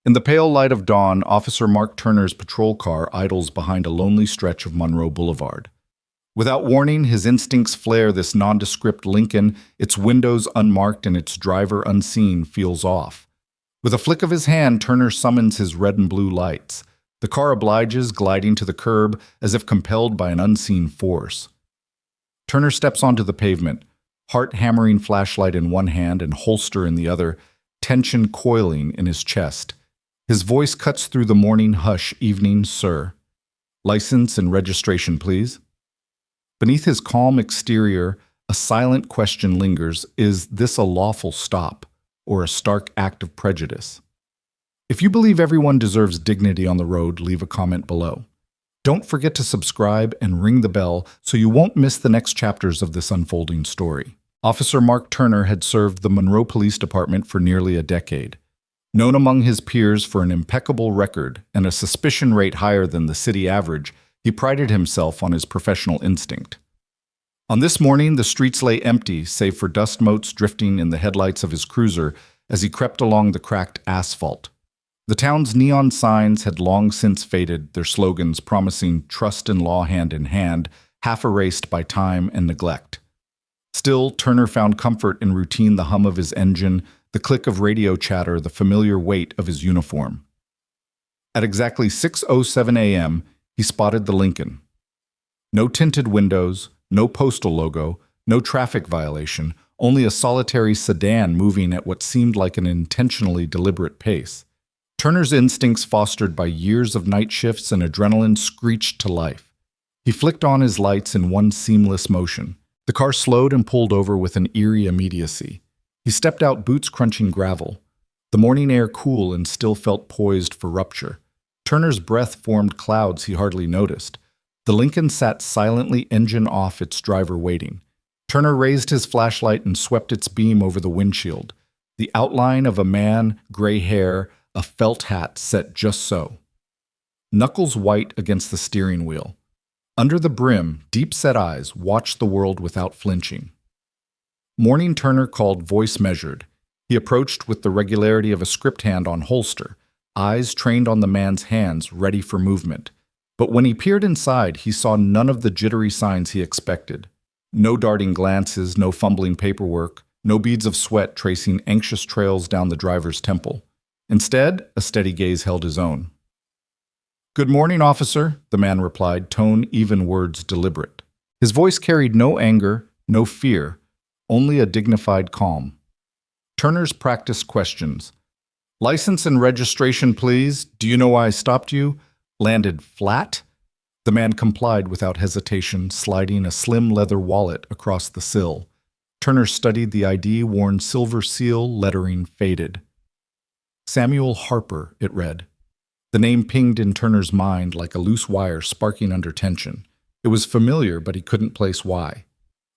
In the pale light of dawn, Officer Mark Turner's patrol car idles behind a lonely stretch of Monroe Boulevard. Without warning, his instincts flare this nondescript Lincoln, its windows unmarked and its driver unseen, feels off. With a flick of his hand, Turner summons his red and blue lights. The car obliges, gliding to the curb as if compelled by an unseen force. Turner steps onto the pavement, heart-hammering flashlight in one hand and holster in the other, tension coiling in his chest. His voice cuts through the morning hush. "Evening, sir. License and registration, please." Beneath his calm exterior, a silent question lingers. Is this a lawful stop or a stark act of prejudice? If you believe everyone deserves dignity on the road, leave a comment below. Don't forget to subscribe and ring the bell so you won't miss the next chapters of this unfolding story. Officer Mark Turner had served the Monroe Police Department for nearly a decade. Known among his peers for an impeccable record and a suspicion rate higher than the city average, he prided himself on his professional instinct. On this morning, the streets lay empty, save for dust motes drifting in the headlights of his cruiser as he crept along the cracked asphalt. The town's neon signs had long since faded, their slogans promising trust and law hand in hand, half erased by time and neglect. Still, Turner found comfort in routine, the hum of his engine, the click of radio chatter, the familiar weight of his uniform. At exactly 6:07 a.m., he spotted the Lincoln. No tinted windows, no postal logo, no traffic violation, only a solitary sedan moving at what seemed like an intentionally deliberate pace. Turner's instincts, fostered by years of night shifts and adrenaline, screeched to life. He flicked on his lights in one seamless motion. The car slowed and pulled over with an eerie immediacy. He stepped out, boots crunching gravel. The morning air cool and still felt poised for rupture. Turner's breath formed clouds he hardly noticed. The Lincoln sat silently, engine off, its driver waiting. Turner raised his flashlight and swept its beam over the windshield. The outline of a man, gray hair, a felt hat set just so. Knuckles white against the steering wheel. Under the brim, deep-set eyes watched the world without flinching. Morning, Turner called, voice measured. He approached with the regularity of a script hand on holster, eyes trained on the man's hands, ready for movement. But when he peered inside, he saw none of the jittery signs he expected. No darting glances, no fumbling paperwork, no beads of sweat tracing anxious trails down the driver's temple. Instead, a steady gaze held his own. "Good morning, officer," the man replied, tone even, words deliberate. His voice carried no anger, no fear, only a dignified calm. Turner's practiced questions. "License and registration, please. Do you know why I stopped you?" landed flat. The man complied without hesitation, sliding a slim leather wallet across the sill. Turner studied the ID, worn silver seal, lettering faded. Samuel Harper, it read. The name pinged in Turner's mind like a loose wire sparking under tension. It was familiar, but he couldn't place why.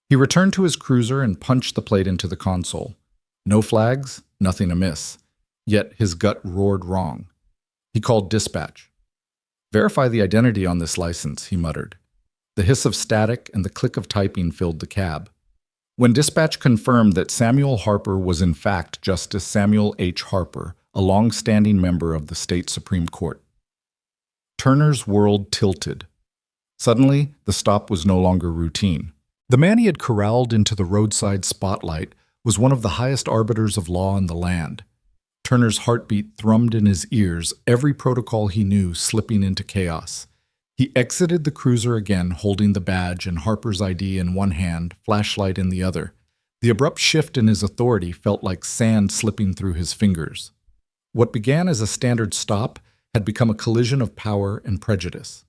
He returned to his cruiser and punched the plate into the console. No flags, nothing amiss. Yet his gut roared wrong. He called dispatch. "Verify the identity on this license," he muttered. The hiss of static and the click of typing filled the cab. When dispatch confirmed that Samuel Harper was in fact Justice Samuel H. Harper, a long-standing member of the state Supreme Court. Turner's world tilted. Suddenly, the stop was no longer routine. The man he had corralled into the roadside spotlight was one of the highest arbiters of law in the land. Turner's heartbeat thrummed in his ears, every protocol he knew slipping into chaos. He exited the cruiser again, holding the badge and Harper's ID in one hand, flashlight in the other. The abrupt shift in his authority felt like sand slipping through his fingers. What began as a standard stop had become a collision of power and prejudice.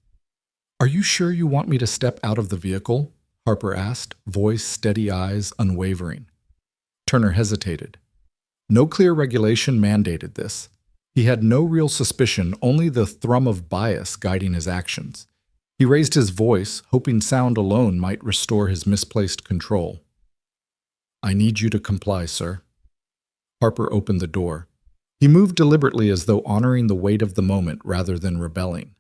"Are you sure you want me to step out of the vehicle?" Harper asked, voice, steady eyes, unwavering. Turner hesitated. No clear regulation mandated this. He had no real suspicion, only the thrum of bias guiding his actions. He raised his voice, hoping sound alone might restore his misplaced control. "I need you to comply, sir." Harper opened the door. He moved deliberately, as though honoring the weight of the moment rather than rebelling.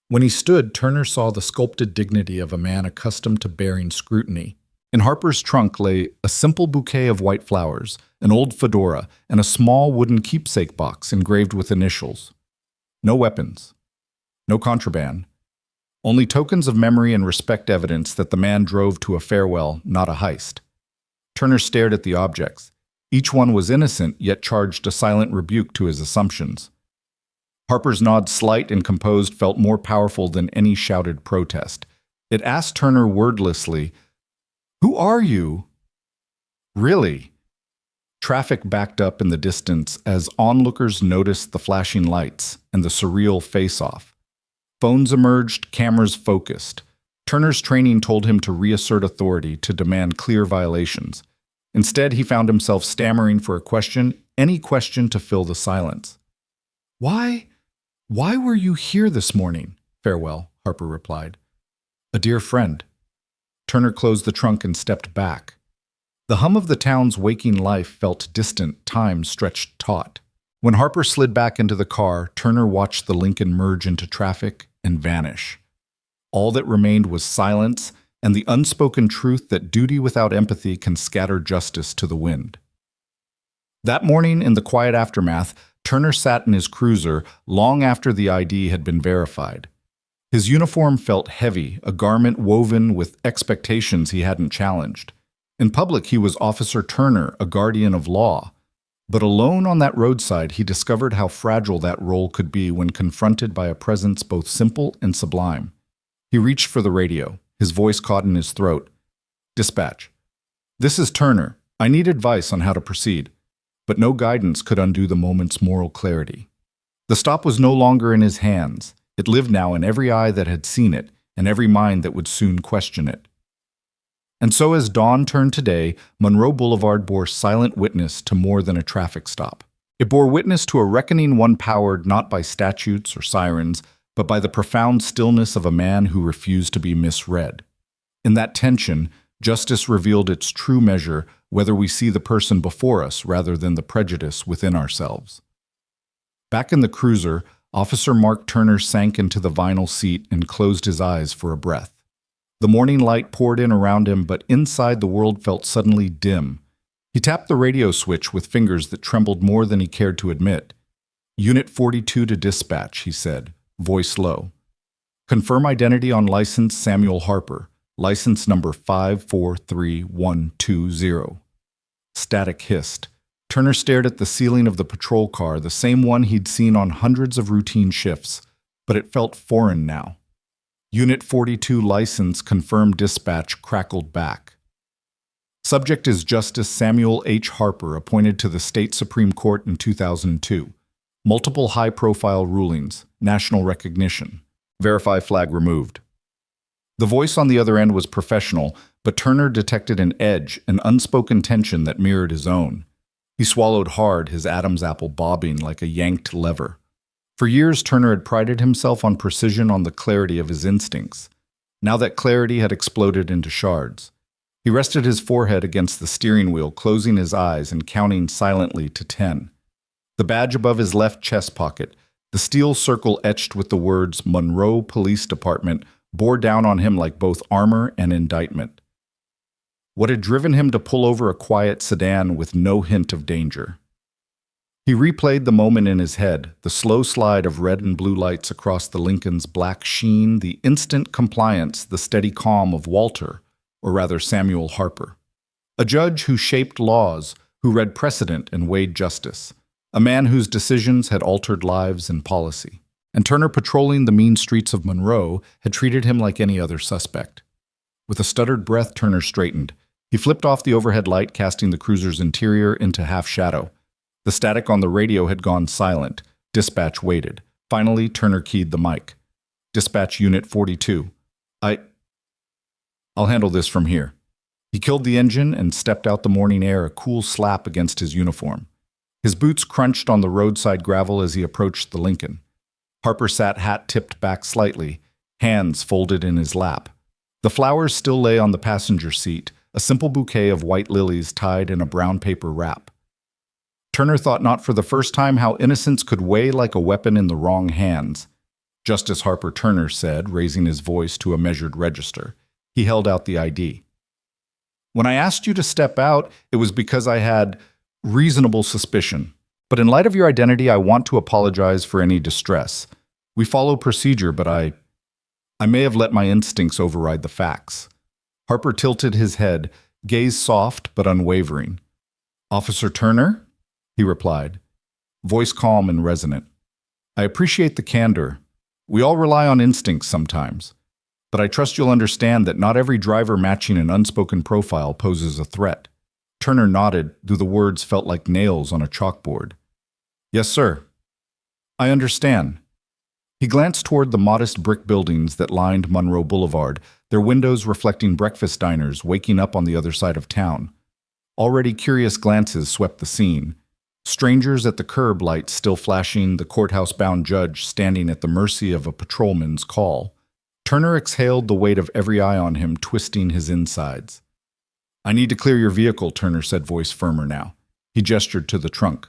When he stood, Turner saw the sculpted dignity of a man accustomed to bearing scrutiny. In Harper's trunk lay a simple bouquet of white flowers, an old fedora, and a small wooden keepsake box engraved with initials. No weapons. No contraband. Only tokens of memory and respect, evidence that the man drove to a farewell, not a heist. Turner stared at the objects. Each one was innocent, yet charged a silent rebuke to his assumptions. Harper's nod, slight and composed, felt more powerful than any shouted protest. It asked Turner wordlessly, "Who are you?" "Really?" Traffic backed up in the distance as onlookers noticed the flashing lights and the surreal face-off. Phones emerged, cameras focused. Turner's training told him to reassert authority, to demand clear violations. Instead, he found himself stammering for a question, any question to fill the silence. Why were you here this morning?" "Farewell," Harper replied. "A dear friend." Turner closed the trunk and stepped back. The hum of the town's waking life felt distant, time stretched taut. When Harper slid back into the car, Turner watched the Lincoln merge into traffic and vanish. All that remained was silence and the unspoken truth that duty without empathy can scatter justice to the wind. That morning, in the quiet aftermath, Turner sat in his cruiser long after the ID had been verified. His uniform felt heavy, a garment woven with expectations he hadn't challenged. In public, he was Officer Turner, a guardian of law. But alone on that roadside, he discovered how fragile that role could be when confronted by a presence both simple and sublime. He reached for the radio, his voice caught in his throat. "Dispatch. This is Turner. I need advice on how to proceed." But no guidance could undo the moment's moral clarity. The stop was no longer in his hands. It lived now in every eye that had seen it, and every mind that would soon question it. And so as dawn turned to day, Monroe Boulevard bore silent witness to more than a traffic stop. It bore witness to a reckoning one powered not by statutes or sirens, but by the profound stillness of a man who refused to be misread. In that tension, justice revealed its true measure, whether we see the person before us rather than the prejudice within ourselves. Back in the cruiser, Officer Mark Turner sank into the vinyl seat and closed his eyes for a breath. The morning light poured in around him, but inside the world felt suddenly dim. He tapped the radio switch with fingers that trembled more than he cared to admit. "Unit 42 to dispatch," he said, voice low. "Confirm identity on license Samuel Harper, license number 543120. Static hissed. Turner stared at the ceiling of the patrol car, the same one he'd seen on hundreds of routine shifts, but it felt foreign now. Unit 42 license confirmed dispatch crackled back. Subject is Justice Samuel H. Harper, appointed to the State Supreme Court in 2002. Multiple high-profile rulings, national recognition. Verify flag removed. The voice on the other end was professional, but Turner detected an edge, an unspoken tension that mirrored his own. He swallowed hard, his Adam's apple bobbing like a yanked lever. For years, Turner had prided himself on precision, on the clarity of his instincts. Now that clarity had exploded into shards. He rested his forehead against the steering wheel, closing his eyes and counting silently to 10. The badge above his left chest pocket, the steel circle etched with the words Monroe Police Department, bore down on him like both armor and indictment. What had driven him to pull over a quiet sedan with no hint of danger? He replayed the moment in his head, the slow slide of red and blue lights across the Lincoln's black sheen, the instant compliance, the steady calm of Walter, or rather Samuel Harper. A judge who shaped laws, who read precedent and weighed justice. A man whose decisions had altered lives and policy. And Turner, patrolling the mean streets of Monroe, had treated him like any other suspect. With a stuttered breath, Turner straightened. He flipped off the overhead light, casting the cruiser's interior into half shadow. The static on the radio had gone silent. Dispatch waited. Finally, Turner keyed the mic. "Dispatch Unit 42. I'll handle this from here." He killed the engine and stepped out the morning air, a cool slap against his uniform. His boots crunched on the roadside gravel as he approached the Lincoln. Harper sat hat tipped back slightly, hands folded in his lap. The flowers still lay on the passenger seat, a simple bouquet of white lilies tied in a brown paper wrap. Turner thought not for the first time how innocence could weigh like a weapon in the wrong hands. "Justice Harper," Turner said, raising his voice to a measured register. He held out the ID. When I asked you to step out, it was because I had reasonable suspicion. But in light of your identity, I want to apologize for any distress. We follow procedure, but I may have let my instincts override the facts. Harper tilted his head, gaze soft but unwavering. Officer Turner? He replied, voice calm and resonant. I appreciate the candor. We all rely on instincts sometimes. But I trust you'll understand that not every driver matching an unspoken profile poses a threat. Turner nodded, though the words felt like nails on a chalkboard. Yes, sir. I understand. He glanced toward the modest brick buildings that lined Monroe Boulevard, their windows reflecting breakfast diners waking up on the other side of town. Already curious glances swept the scene. Strangers at the curb lights still flashing, the courthouse-bound judge standing at the mercy of a patrolman's call. Turner exhaled, the weight of every eye on him twisting his insides. I need to clear your vehicle, Turner said, voice firmer now. He gestured to the trunk.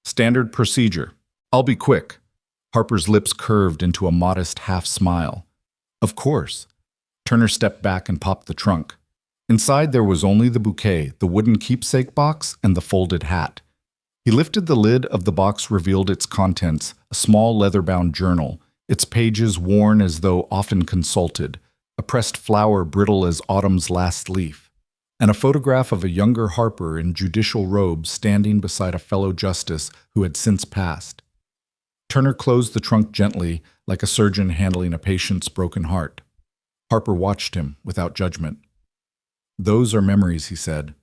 Standard procedure. I'll be quick. Harper's lips curved into a modest half-smile. Of course. Turner stepped back and popped the trunk. Inside there was only the bouquet, the wooden keepsake box, and the folded hat. He lifted the lid of the box, revealed its contents, a small leather-bound journal, its pages worn as though often consulted, a pressed flower brittle as autumn's last leaf, and a photograph of a younger Harper in judicial robes standing beside a fellow justice who had since passed. Turner closed the trunk gently, like a surgeon handling a patient's broken heart. Harper watched him without judgment. Those are memories, he said.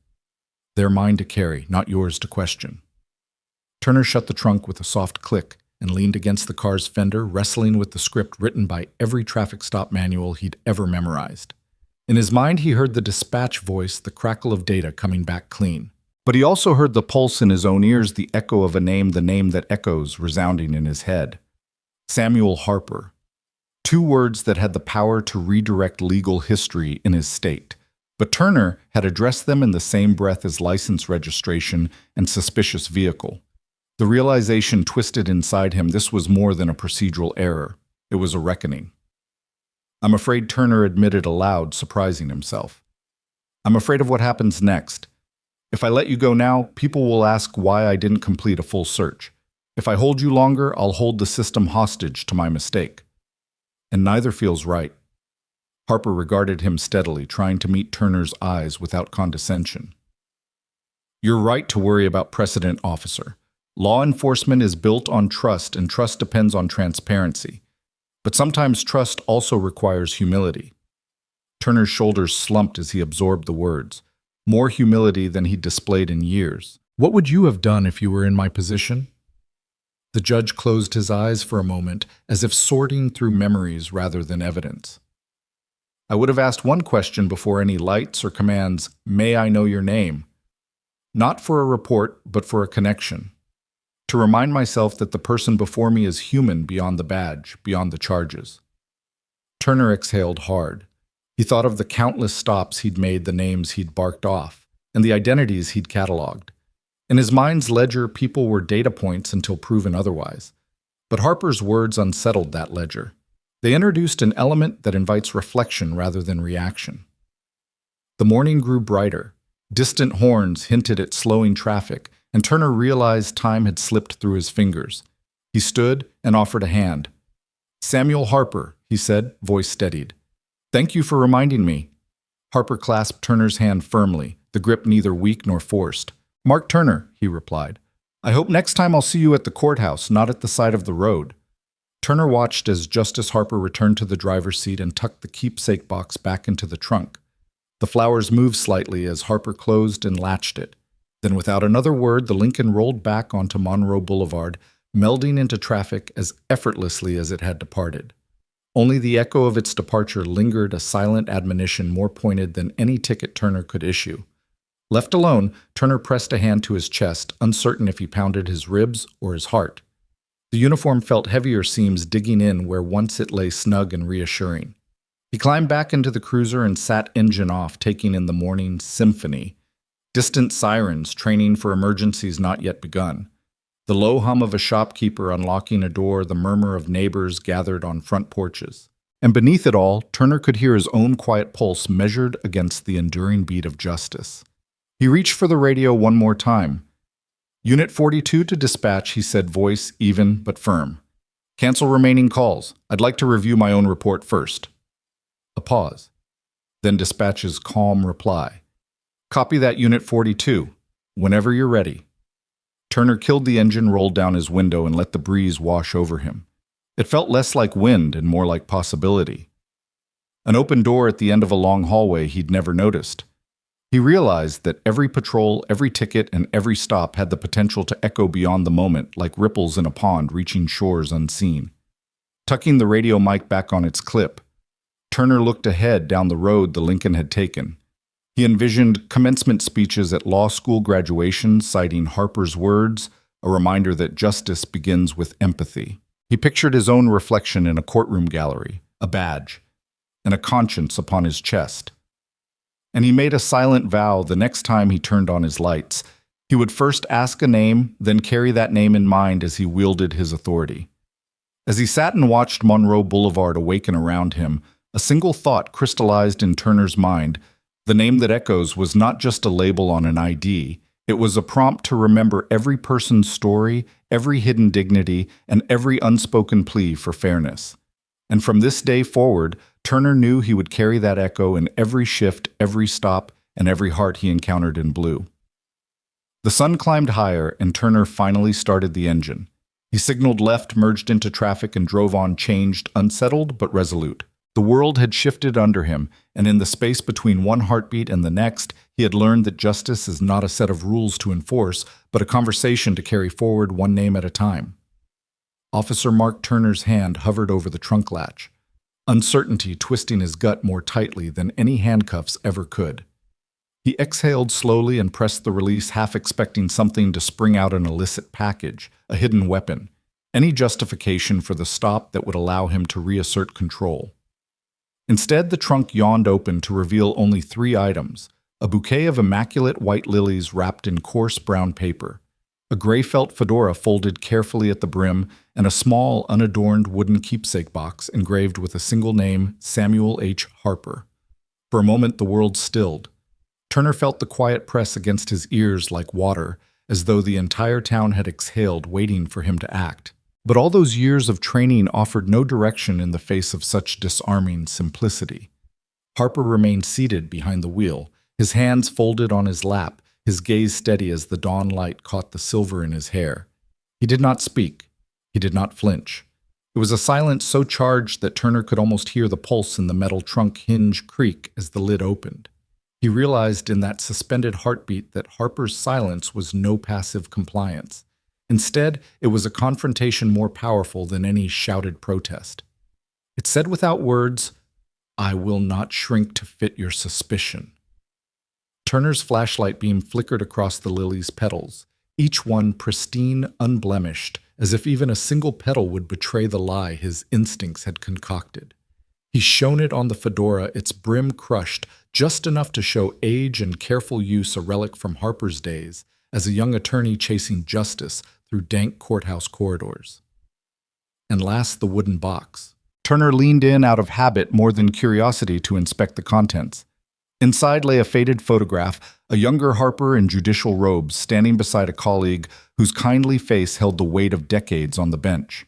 They're mine to carry, not yours to question. Turner shut the trunk with a soft click and leaned against the car's fender, wrestling with the script written by every traffic stop manual he'd ever memorized. In his mind, he heard the dispatch voice, the crackle of data coming back clean. But he also heard the pulse in his own ears, the echo of a name, the name that echoes, resounding in his head. Samuel Harper. 2 words that had the power to redirect legal history in his state. But Turner had addressed them in the same breath as license registration and suspicious vehicle. The realization twisted inside him this was more than a procedural error. It was a reckoning. I'm afraid, Turner admitted aloud, surprising himself. I'm afraid of what happens next. If I let you go now, people will ask why I didn't complete a full search. If I hold you longer, I'll hold the system hostage to my mistake. And neither feels right. Harper regarded him steadily, trying to meet Turner's eyes without condescension. You're right to worry about precedent, officer. Law enforcement is built on trust, and trust depends on transparency. But sometimes trust also requires humility. Turner's shoulders slumped as he absorbed the words. More humility than he'd displayed in years. What would you have done if you were in my position? The judge closed his eyes for a moment, as if sorting through memories rather than evidence. I would have asked one question before any lights or commands, may I know your name? Not for a report, but for a connection. To remind myself that the person before me is human beyond the badge, beyond the charges. Turner exhaled hard. He thought of the countless stops he'd made, the names he'd barked off, and the identities he'd cataloged. In his mind's ledger, people were data points until proven otherwise. But Harper's words unsettled that ledger. They introduced an element that invites reflection rather than reaction. The morning grew brighter. Distant horns hinted at slowing traffic, and Turner realized time had slipped through his fingers. He stood and offered a hand. Samuel Harper, he said, voice steadied. Thank you for reminding me. Harper clasped Turner's hand firmly, the grip neither weak nor forced. Mark Turner, he replied. I hope next time I'll see you at the courthouse, not at the side of the road. Turner watched as Justice Harper returned to the driver's seat and tucked the keepsake box back into the trunk. The flowers moved slightly as Harper closed and latched it. Then without another word, the Lincoln rolled back onto Monroe Boulevard, melding into traffic as effortlessly as it had departed. Only the echo of its departure lingered, a silent admonition more pointed than any ticket Turner could issue. Left alone, Turner pressed a hand to his chest, uncertain if he pounded his ribs or his heart. The uniform felt heavier seams digging in where once it lay snug and reassuring. He climbed back into the cruiser and sat engine off, taking in the morning symphony. Distant sirens, training for emergencies not yet begun. The low hum of a shopkeeper unlocking a door, the murmur of neighbors gathered on front porches. And beneath it all, Turner could hear his own quiet pulse measured against the enduring beat of justice. He reached for the radio one more time. "Unit 42 to dispatch," he said, voice even but firm. "Cancel remaining calls. I'd like to review my own report first." A pause. Then dispatch's calm reply. "Copy that, Unit 42. Whenever you're ready." Turner killed the engine, rolled down his window, and let the breeze wash over him. It felt less like wind and more like possibility. An open door at the end of a long hallway he'd never noticed. He realized that every patrol, every ticket, and every stop had the potential to echo beyond the moment, like ripples in a pond reaching shores unseen. Tucking the radio mic back on its clip, Turner looked ahead down the road the Lincoln had taken. He envisioned commencement speeches at law school graduations citing Harper's words, a reminder that justice begins with empathy. He pictured his own reflection in a courtroom gallery, a badge, and a conscience upon his chest. And he made a silent vow the next time he turned on his lights. He would first ask a name, then carry that name in mind as he wielded his authority. As he sat and watched Monroe Boulevard awaken around him, a single thought crystallized in Turner's mind. The name that echoes was not just a label on an ID. It was a prompt to remember every person's story, every hidden dignity, and every unspoken plea for fairness. And from this day forward, Turner knew he would carry that echo in every shift, every stop, and every heart he encountered in blue. The sun climbed higher, and Turner finally started the engine. He signaled left, merged into traffic, and drove on, changed, unsettled but resolute. The world had shifted under him, and in the space between one heartbeat and the next, he had learned that justice is not a set of rules to enforce, but a conversation to carry forward one name at a time. Officer Mark Turner's hand hovered over the trunk latch, uncertainty twisting his gut more tightly than any handcuffs ever could. He exhaled slowly and pressed the release, half expecting something to spring out an illicit package, a hidden weapon, any justification for the stop that would allow him to reassert control. Instead, the trunk yawned open to reveal only 3 items: a bouquet of immaculate white lilies wrapped in coarse brown paper, a gray felt fedora folded carefully at the brim, and a small, unadorned wooden keepsake box engraved with a single name, Samuel H. Harper. For a moment, the world stilled. Turner felt the quiet press against his ears like water, as though the entire town had exhaled, waiting for him to act. But all those years of training offered no direction in the face of such disarming simplicity. Harper remained seated behind the wheel, his hands folded on his lap, his gaze steady as the dawn light caught the silver in his hair. He did not speak. He did not flinch. It was a silence so charged that Turner could almost hear the pulse in the metal trunk hinge creak as the lid opened. He realized in that suspended heartbeat that Harper's silence was no passive compliance. Instead, it was a confrontation more powerful than any shouted protest. It said without words, "I will not shrink to fit your suspicion." Turner's flashlight beam flickered across the lily's petals, each one pristine, unblemished, as if even a single petal would betray the lie his instincts had concocted. He shone it on the fedora, its brim crushed, just enough to show age and careful use, a relic from Harper's days, as a young attorney chasing justice through dank courthouse corridors. And last, the wooden box. Turner leaned in out of habit more than curiosity to inspect the contents. Inside lay a faded photograph, a younger Harper in judicial robes standing beside a colleague whose kindly face held the weight of decades on the bench.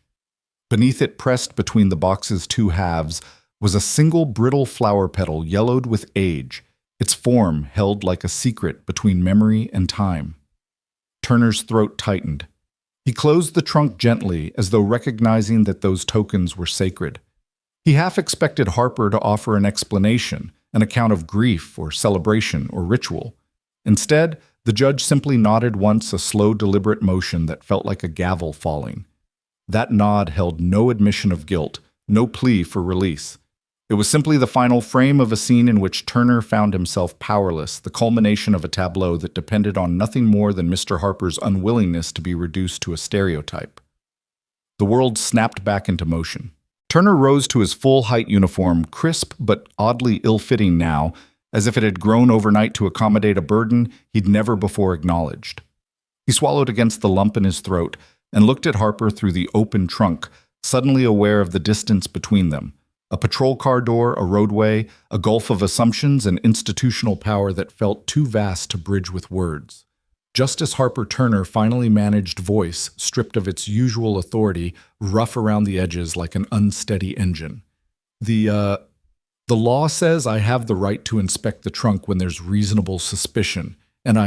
Beneath it, pressed between the box's 2 halves, was a single brittle flower petal yellowed with age, its form held like a secret between memory and time. Turner's throat tightened. He closed the trunk gently, as though recognizing that those tokens were sacred. He half expected Harper to offer an explanation, an account of grief or celebration or ritual. Instead, the judge simply nodded once, a slow, deliberate motion that felt like a gavel falling. That nod held no admission of guilt, no plea for release. It was simply the final frame of a scene in which Turner found himself powerless, the culmination of a tableau that depended on nothing more than Mr. Harper's unwillingness to be reduced to a stereotype. The world snapped back into motion. Turner rose to his full-height uniform, crisp but oddly ill-fitting now, as if it had grown overnight to accommodate a burden he'd never before acknowledged. He swallowed against the lump in his throat and looked at Harper through the open trunk, suddenly aware of the distance between them. A patrol car door, a roadway, a gulf of assumptions and institutional power that felt too vast to bridge with words. Just as Harper Turner finally managed voice, stripped of its usual authority, rough around the edges like an unsteady engine. The law says I have the right to inspect the trunk when there's reasonable suspicion, and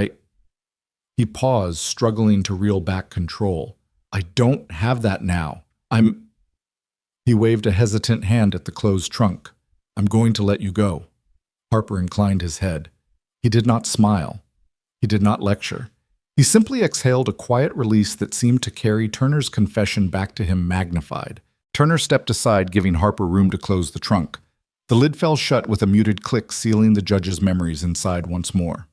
He paused, struggling to reel back control. I don't have that now. He waved a hesitant hand at the closed trunk. I'm going to let you go. Harper inclined his head. He did not smile. He did not lecture. He simply exhaled a quiet release that seemed to carry Turner's confession back to him magnified. Turner stepped aside, giving Harper room to close the trunk. The lid fell shut with a muted click, sealing the judge's memories inside once more.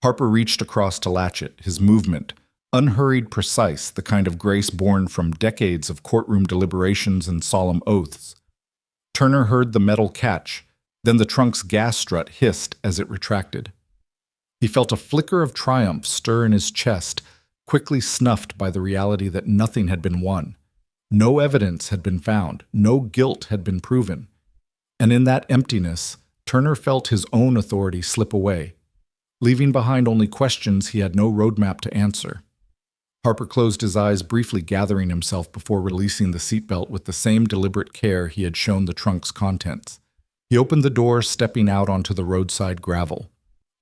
Harper reached across to latch it, his movement, unhurried, precise, the kind of grace born from decades of courtroom deliberations and solemn oaths. Turner heard the metal catch, then the trunk's gas strut hissed as it retracted. He felt a flicker of triumph stir in his chest, quickly snuffed by the reality that nothing had been won. No evidence had been found, no guilt had been proven. And in that emptiness, Turner felt his own authority slip away, leaving behind only questions he had no roadmap to answer. Harper closed his eyes, briefly gathering himself before releasing the seatbelt with the same deliberate care he had shown the trunk's contents. He opened the door, stepping out onto the roadside gravel.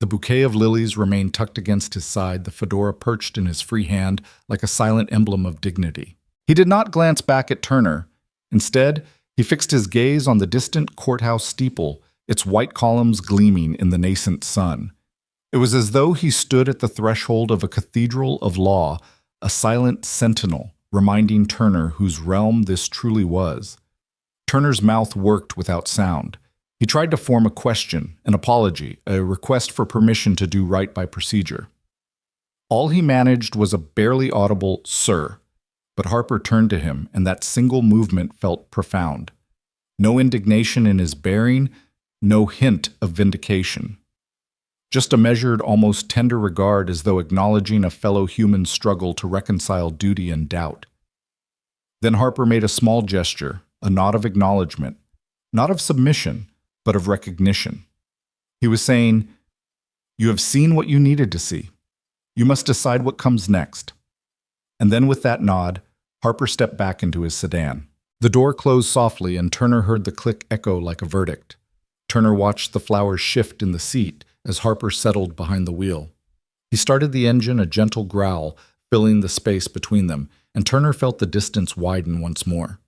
The bouquet of lilies remained tucked against his side, the fedora perched in his free hand like a silent emblem of dignity. He did not glance back at Turner. Instead, he fixed his gaze on the distant courthouse steeple, its white columns gleaming in the nascent sun. It was as though he stood at the threshold of a cathedral of law, a silent sentinel, reminding Turner whose realm this truly was. Turner's mouth worked without sound. He tried to form a question, an apology, a request for permission to do right by procedure. All he managed was a barely audible "sir," but Harper turned to him, and that single movement felt profound. No indignation in his bearing, no hint of vindication. Just a measured, almost tender regard, as though acknowledging a fellow human's struggle to reconcile duty and doubt. Then Harper made a small gesture, a nod of acknowledgement, not of submission, but of recognition. He was saying, "You have seen what you needed to see. You must decide what comes next." And then with that nod, Harper stepped back into his sedan. The door closed softly, and Turner heard the click echo like a verdict. Turner watched the flowers shift in the seat as Harper settled behind the wheel. He started the engine, a gentle growl filling the space between them, and Turner felt the distance widen once more.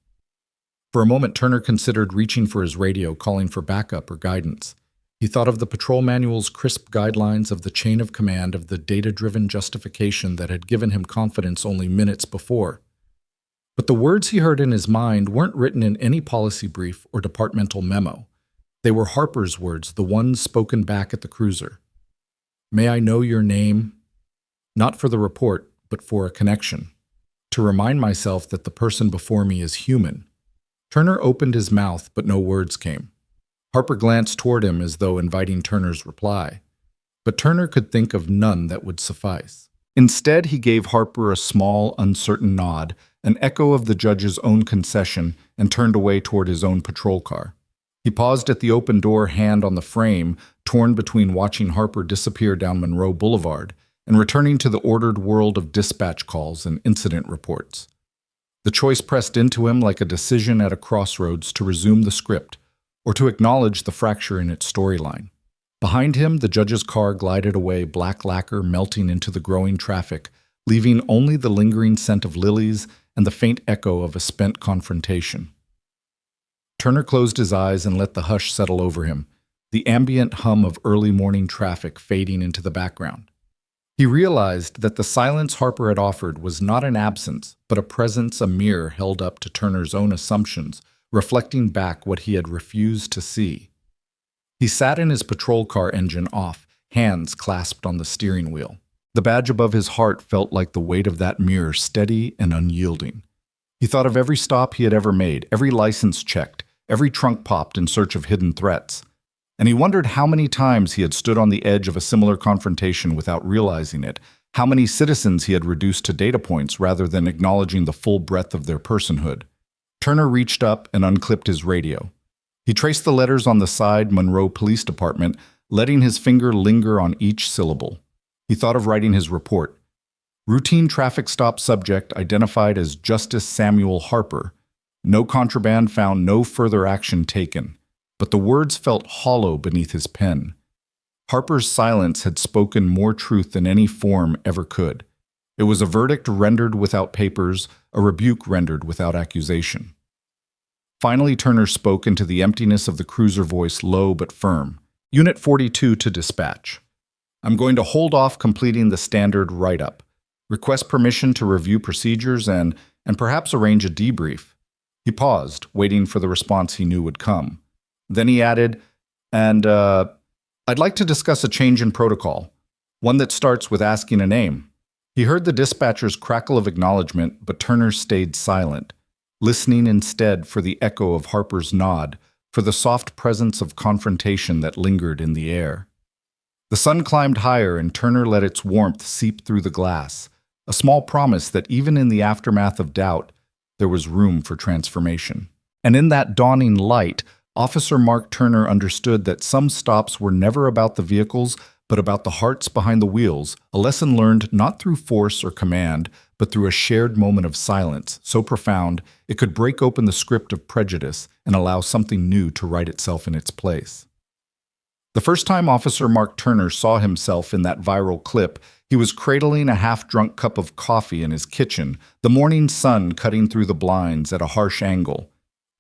For a moment, Turner considered reaching for his radio, calling for backup or guidance. He thought of the patrol manual's crisp guidelines, of the chain of command, of the data-driven justification that had given him confidence only minutes before. But the words he heard in his mind weren't written in any policy brief or departmental memo. They were Harper's words, the ones spoken back at the cruiser. "May I know your name?" Not for the report, but for a connection. To remind myself that the person before me is human. Turner opened his mouth, but no words came. Harper glanced toward him as though inviting Turner's reply. But Turner could think of none that would suffice. Instead, he gave Harper a small, uncertain nod, an echo of the judge's own concession, and turned away toward his own patrol car. He paused at the open door, hand on the frame, torn between watching Harper disappear down Monroe Boulevard and returning to the ordered world of dispatch calls and incident reports. The choice pressed into him like a decision at a crossroads to resume the script or to acknowledge the fracture in its storyline. Behind him, the judge's car glided away, black lacquer melting into the growing traffic, leaving only the lingering scent of lilies and the faint echo of a spent confrontation. Turner closed his eyes and let the hush settle over him, the ambient hum of early morning traffic fading into the background. He realized that the silence Harper had offered was not an absence, but a presence, a mirror held up to Turner's own assumptions, reflecting back what he had refused to see. He sat in his patrol car, engine off, hands clasped on the steering wheel. The badge above his heart felt like the weight of that mirror, steady and unyielding. He thought of every stop he had ever made, every license checked, every trunk popped in search of hidden threats. And he wondered how many times he had stood on the edge of a similar confrontation without realizing it, how many citizens he had reduced to data points rather than acknowledging the full breadth of their personhood. Turner reached up and unclipped his radio. He traced the letters on the side Monroe Police Department, letting his finger linger on each syllable. He thought of writing his report. Routine traffic stop subject identified as Justice Samuel Harper. No contraband found, no further action taken. But the words felt hollow beneath his pen. Harper's silence had spoken more truth than any form ever could. It was a verdict rendered without papers, a rebuke rendered without accusation. Finally, Turner spoke into the emptiness of the cruiser, voice low but firm. Unit 42 to dispatch. I'm going to hold off completing the standard write-up. Request permission to review procedures and perhaps arrange a debrief. He paused, waiting for the response he knew would come. Then he added, I'd like to discuss a change in protocol, one that starts with asking a name. He heard the dispatcher's crackle of acknowledgement, but Turner stayed silent, listening instead for the echo of Harper's nod, for the soft presence of confrontation that lingered in the air. The sun climbed higher, and Turner let its warmth seep through the glass, a small promise that even in the aftermath of doubt, there was room for transformation. And in that dawning light, Officer Mark Turner understood that some stops were never about the vehicles, but about the hearts behind the wheels, a lesson learned not through force or command, but through a shared moment of silence, so profound it could break open the script of prejudice and allow something new to write itself in its place. The first time Officer Mark Turner saw himself in that viral clip, he was cradling a half-drunk cup of coffee in his kitchen, the morning sun cutting through the blinds at a harsh angle.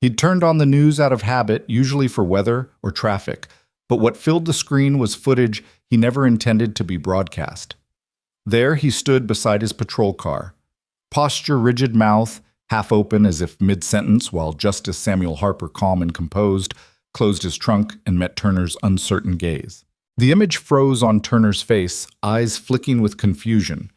He'd turned on the news out of habit, usually for weather or traffic, but what filled the screen was footage he never intended to be broadcast. There he stood beside his patrol car, posture rigid, mouth half open as if mid-sentence, while Justice Samuel Harper, calm and composed, closed his trunk and met Turner's uncertain gaze. The image froze on Turner's face, eyes flicking with confusion,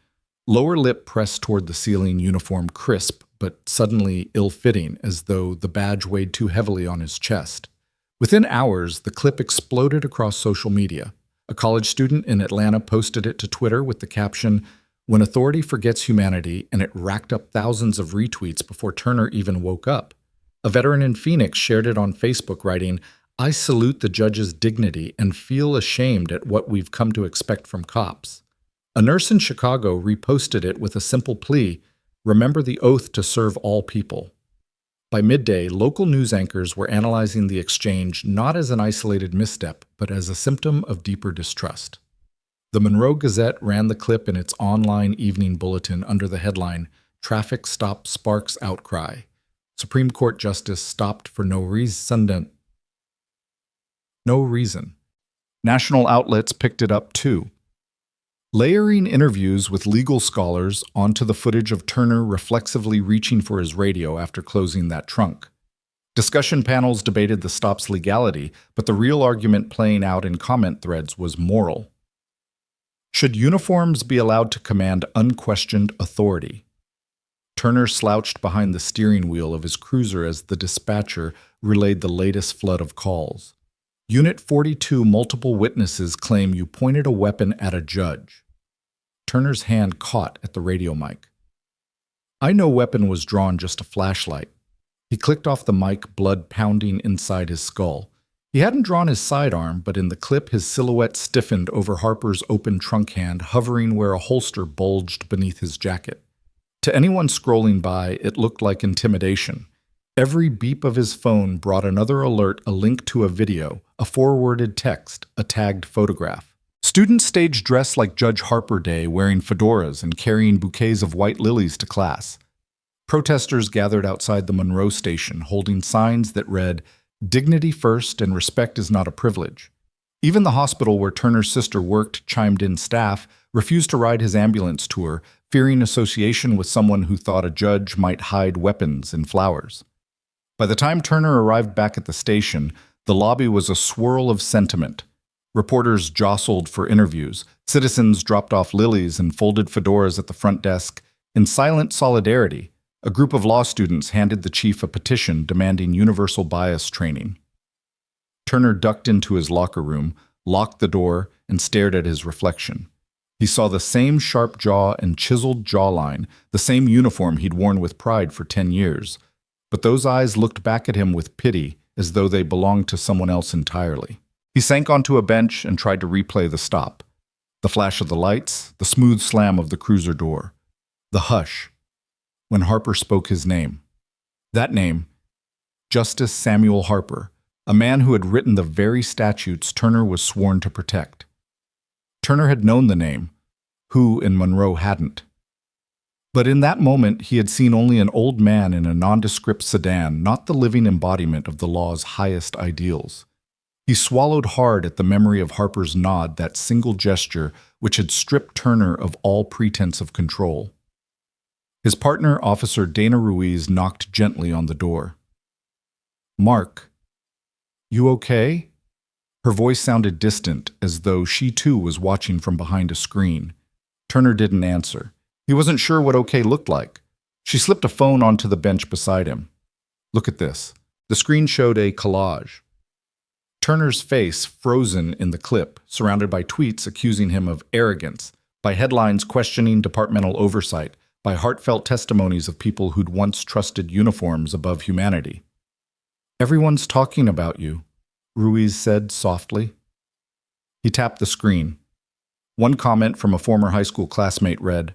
lower lip pressed toward the ceiling, uniform crisp but suddenly ill-fitting, as though the badge weighed too heavily on his chest. Within hours, the clip exploded across social media. A college student in Atlanta posted it to Twitter with the caption, "When authority forgets humanity," and it racked up thousands of retweets before Turner even woke up. A veteran in Phoenix shared it on Facebook, writing, "I salute the judge's dignity and feel ashamed at what we've come to expect from cops." A nurse in Chicago reposted it with a simple plea, "Remember the oath to serve all people." By midday, local news anchors were analyzing the exchange not as an isolated misstep, but as a symptom of deeper distrust. The Monroe Gazette ran the clip in its online evening bulletin under the headline, "Traffic Stop Sparks Outcry. Supreme Court Justice Stopped for No Reason." National outlets picked it up too, layering interviews with legal scholars onto the footage of Turner reflexively reaching for his radio after closing that trunk. Discussion panels debated the stop's legality, but the real argument playing out in comment threads was moral. Should uniforms be allowed to command unquestioned authority? Turner slouched behind the steering wheel of his cruiser as the dispatcher relayed the latest flood of calls. Unit 42 multiple witnesses claim you pointed a weapon at a judge. Turner's hand caught at the radio mic. "I know weapon was drawn, just a flashlight." He clicked off the mic, blood pounding inside his skull. He hadn't drawn his sidearm, but in the clip his silhouette stiffened over Harper's open trunk hand, hovering where a holster bulged beneath his jacket. To anyone scrolling by, it looked like intimidation. Every beep of his phone brought another alert, a link to a video, a forwarded text, a tagged photograph. Students staged dressed like Judge Harper Day, wearing fedoras and carrying bouquets of white lilies to class. Protesters gathered outside the Monroe station, holding signs that read, "Dignity first and respect is not a privilege." Even the hospital where Turner's sister worked chimed in. Staff refused to ride his ambulance tour, fearing association with someone who thought a judge might hide weapons in flowers. By the time Turner arrived back at the station, the lobby was a swirl of sentiment. Reporters jostled for interviews. Citizens dropped off lilies and folded fedoras at the front desk. In silent solidarity, a group of law students handed the chief a petition demanding universal bias training. Turner ducked into his locker room, locked the door, and stared at his reflection. He saw the same sharp jaw and chiseled jawline, the same uniform he'd worn with pride for 10 years. But those eyes looked back at him with pity as though they belonged to someone else entirely. He sank onto a bench and tried to replay the stop. The flash of the lights, the smooth slam of the cruiser door, the hush, when Harper spoke his name. That name, Justice Samuel Harper, a man who had written the very statutes Turner was sworn to protect. Turner had known the name, who in Monroe hadn't. But in that moment, he had seen only an old man in a nondescript sedan, not the living embodiment of the law's highest ideals. He swallowed hard at the memory of Harper's nod, that single gesture which had stripped Turner of all pretense of control. His partner, Officer Dana Ruiz, knocked gently on the door. "Mark, you okay?" Her voice sounded distant, as though she too was watching from behind a screen. Turner didn't answer. He wasn't sure what okay looked like. She slipped a phone onto the bench beside him. "Look at this." The screen showed a collage. Turner's face frozen in the clip, surrounded by tweets accusing him of arrogance, by headlines questioning departmental oversight, by heartfelt testimonies of people who'd once trusted uniforms above humanity. "Everyone's talking about you," Ruiz said softly. He tapped the screen. One comment from a former high school classmate read,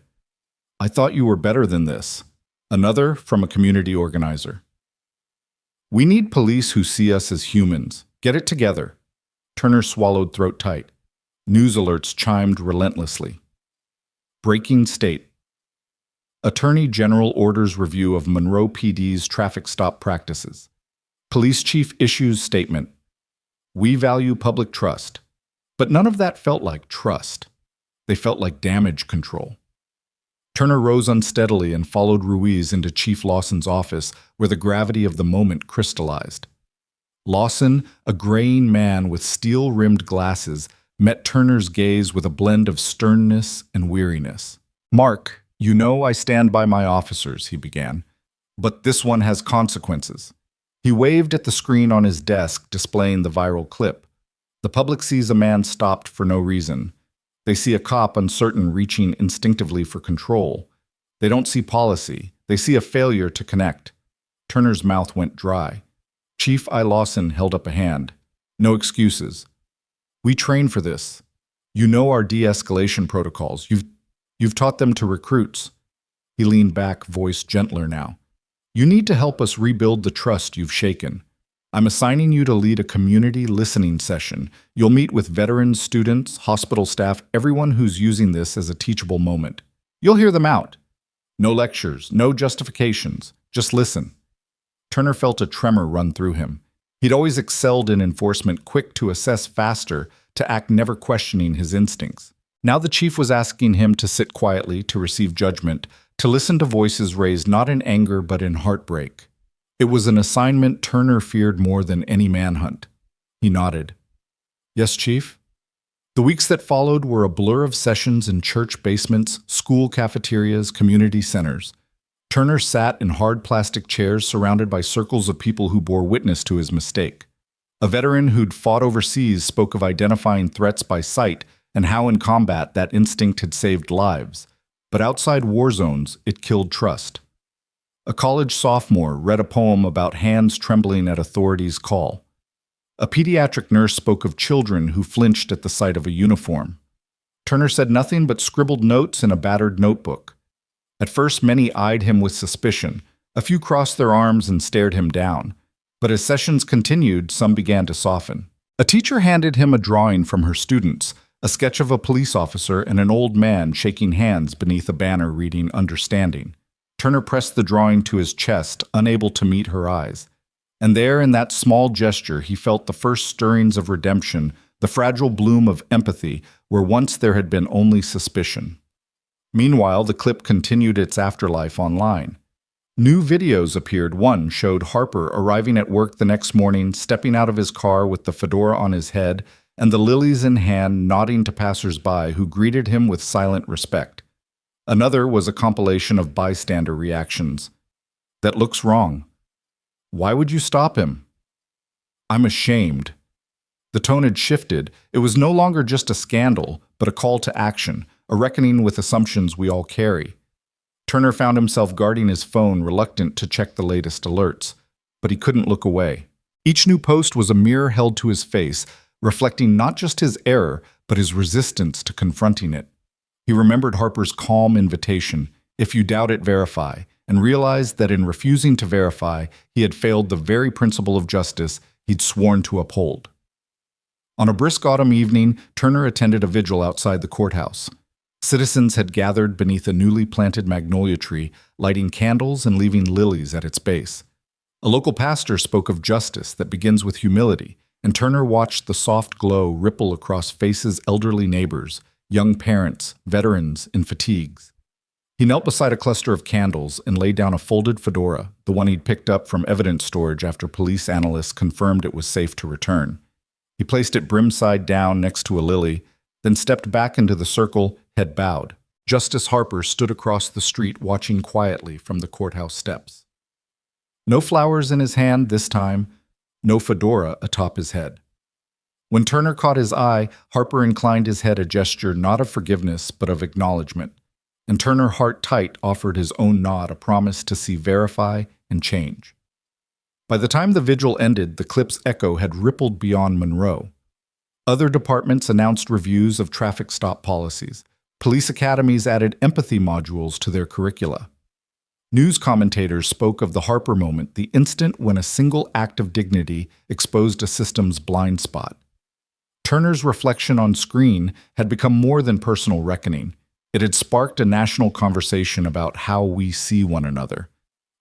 "I thought you were better than this." Another from a community organizer. "We need police who see us as humans. Get it together." Turner swallowed throat tight. News alerts chimed relentlessly. Breaking state. Attorney General orders review of Monroe PD's traffic stop practices. Police chief issues statement. We value public trust. But none of that felt like trust. They felt like damage control. Turner rose unsteadily and followed Ruiz into Chief Lawson's office, where the gravity of the moment crystallized. Lawson, a graying man with steel-rimmed glasses, met Turner's gaze with a blend of sternness and weariness. "Mark, you know I stand by my officers," he began, "but this one has consequences." He waved at the screen on his desk, displaying the viral clip. The public sees a man stopped for no reason. They see a cop uncertain reaching instinctively for control. They don't see policy. They see a failure to connect. Turner's mouth went dry. Chief I. Lawson held up a hand. "No excuses. We train for this. You know our de-escalation protocols. You've taught them to recruits." He leaned back, voice gentler now. "You need to help us rebuild the trust you've shaken. I'm assigning you to lead a community listening session. You'll meet with veterans, students, hospital staff, everyone who's using this as a teachable moment. You'll hear them out. No lectures, no justifications. Just listen." Turner felt a tremor run through him. He'd always excelled in enforcement, quick to assess faster, to act never questioning his instincts. Now the chief was asking him to sit quietly, to receive judgment, to listen to voices raised not in anger but in heartbreak. It was an assignment Turner feared more than any manhunt. He nodded. "Yes, Chief?" The weeks that followed were a blur of sessions in church basements, school cafeterias, community centers. Turner sat in hard plastic chairs surrounded by circles of people who bore witness to his mistake. A veteran who'd fought overseas spoke of identifying threats by sight and how in combat that instinct had saved lives. But outside war zones, it killed trust. A college sophomore read a poem about hands trembling at authorities' call. A pediatric nurse spoke of children who flinched at the sight of a uniform. Turner said nothing but scribbled notes in a battered notebook. At first, many eyed him with suspicion. A few crossed their arms and stared him down. But as sessions continued, some began to soften. A teacher handed him a drawing from her students, a sketch of a police officer and an old man shaking hands beneath a banner reading "Understanding." Turner pressed the drawing to his chest, unable to meet her eyes. And there, in that small gesture, he felt the first stirrings of redemption, the fragile bloom of empathy, where once there had been only suspicion. Meanwhile, the clip continued its afterlife online. New videos appeared. One showed Harper arriving at work the next morning, stepping out of his car with the fedora on his head and the lilies in hand, nodding to passers-by who greeted him with silent respect. Another was a compilation of bystander reactions. "That looks wrong. Why would you stop him?" "I'm ashamed." The tone had shifted. It was no longer just a scandal, but a call to action, a reckoning with assumptions we all carry. Turner found himself guarding his phone, reluctant to check the latest alerts, but he couldn't look away. Each new post was a mirror held to his face, reflecting not just his error, but his resistance to confronting it. He remembered Harper's calm invitation, "If you doubt it, verify," and realized that in refusing to verify, he had failed the very principle of justice he'd sworn to uphold. On a brisk autumn evening, Turner attended a vigil outside the courthouse. Citizens had gathered beneath a newly planted magnolia tree, lighting candles and leaving lilies at its base. A local pastor spoke of justice that begins with humility, and Turner watched the soft glow ripple across faces elderly neighbors, young parents, veterans in fatigues. He knelt beside a cluster of candles and laid down a folded fedora, the one he'd picked up from evidence storage after police analysts confirmed it was safe to return. He placed it brim-side down next to a lily, then stepped back into the circle, head bowed. Justice Harper stood across the street watching quietly from the courthouse steps. No flowers in his hand this time, no fedora atop his head. When Turner caught his eye, Harper inclined his head, a gesture not of forgiveness but of acknowledgement, and Turner, heart tight, offered his own nod, a promise to see verify and change. By the time the vigil ended, the clip's echo had rippled beyond Monroe. Other departments announced reviews of traffic stop policies. Police academies added empathy modules to their curricula. News commentators spoke of the Harper moment, the instant when a single act of dignity exposed a system's blind spot. Turner's reflection on screen had become more than personal reckoning. It had sparked a national conversation about how we see one another.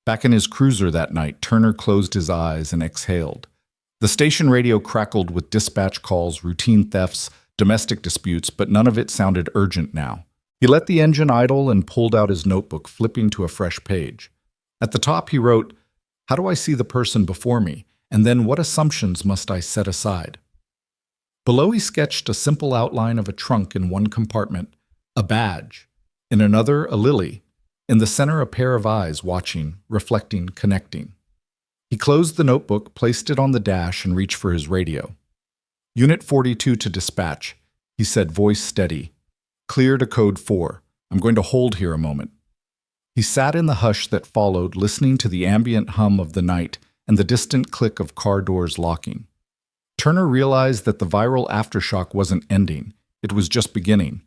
Back in his cruiser that night, Turner closed his eyes and exhaled. The station radio crackled with dispatch calls, routine thefts, domestic disputes, but none of it sounded urgent now. He let the engine idle and pulled out his notebook, flipping to a fresh page. At the top he wrote, "How do I see the person before me? And then what assumptions must I set aside?" Below he sketched a simple outline of a trunk in one compartment, a badge, in another a lily, in the center a pair of eyes watching, reflecting, connecting. He closed the notebook, placed it on the dash, and reached for his radio. "Unit 42 to dispatch," he said, voice steady. "Clear to code 4. I'm going to hold here a moment." He sat in the hush that followed, listening to the ambient hum of the night and the distant click of car doors locking. Turner realized that the viral aftershock wasn't ending. It was just beginning.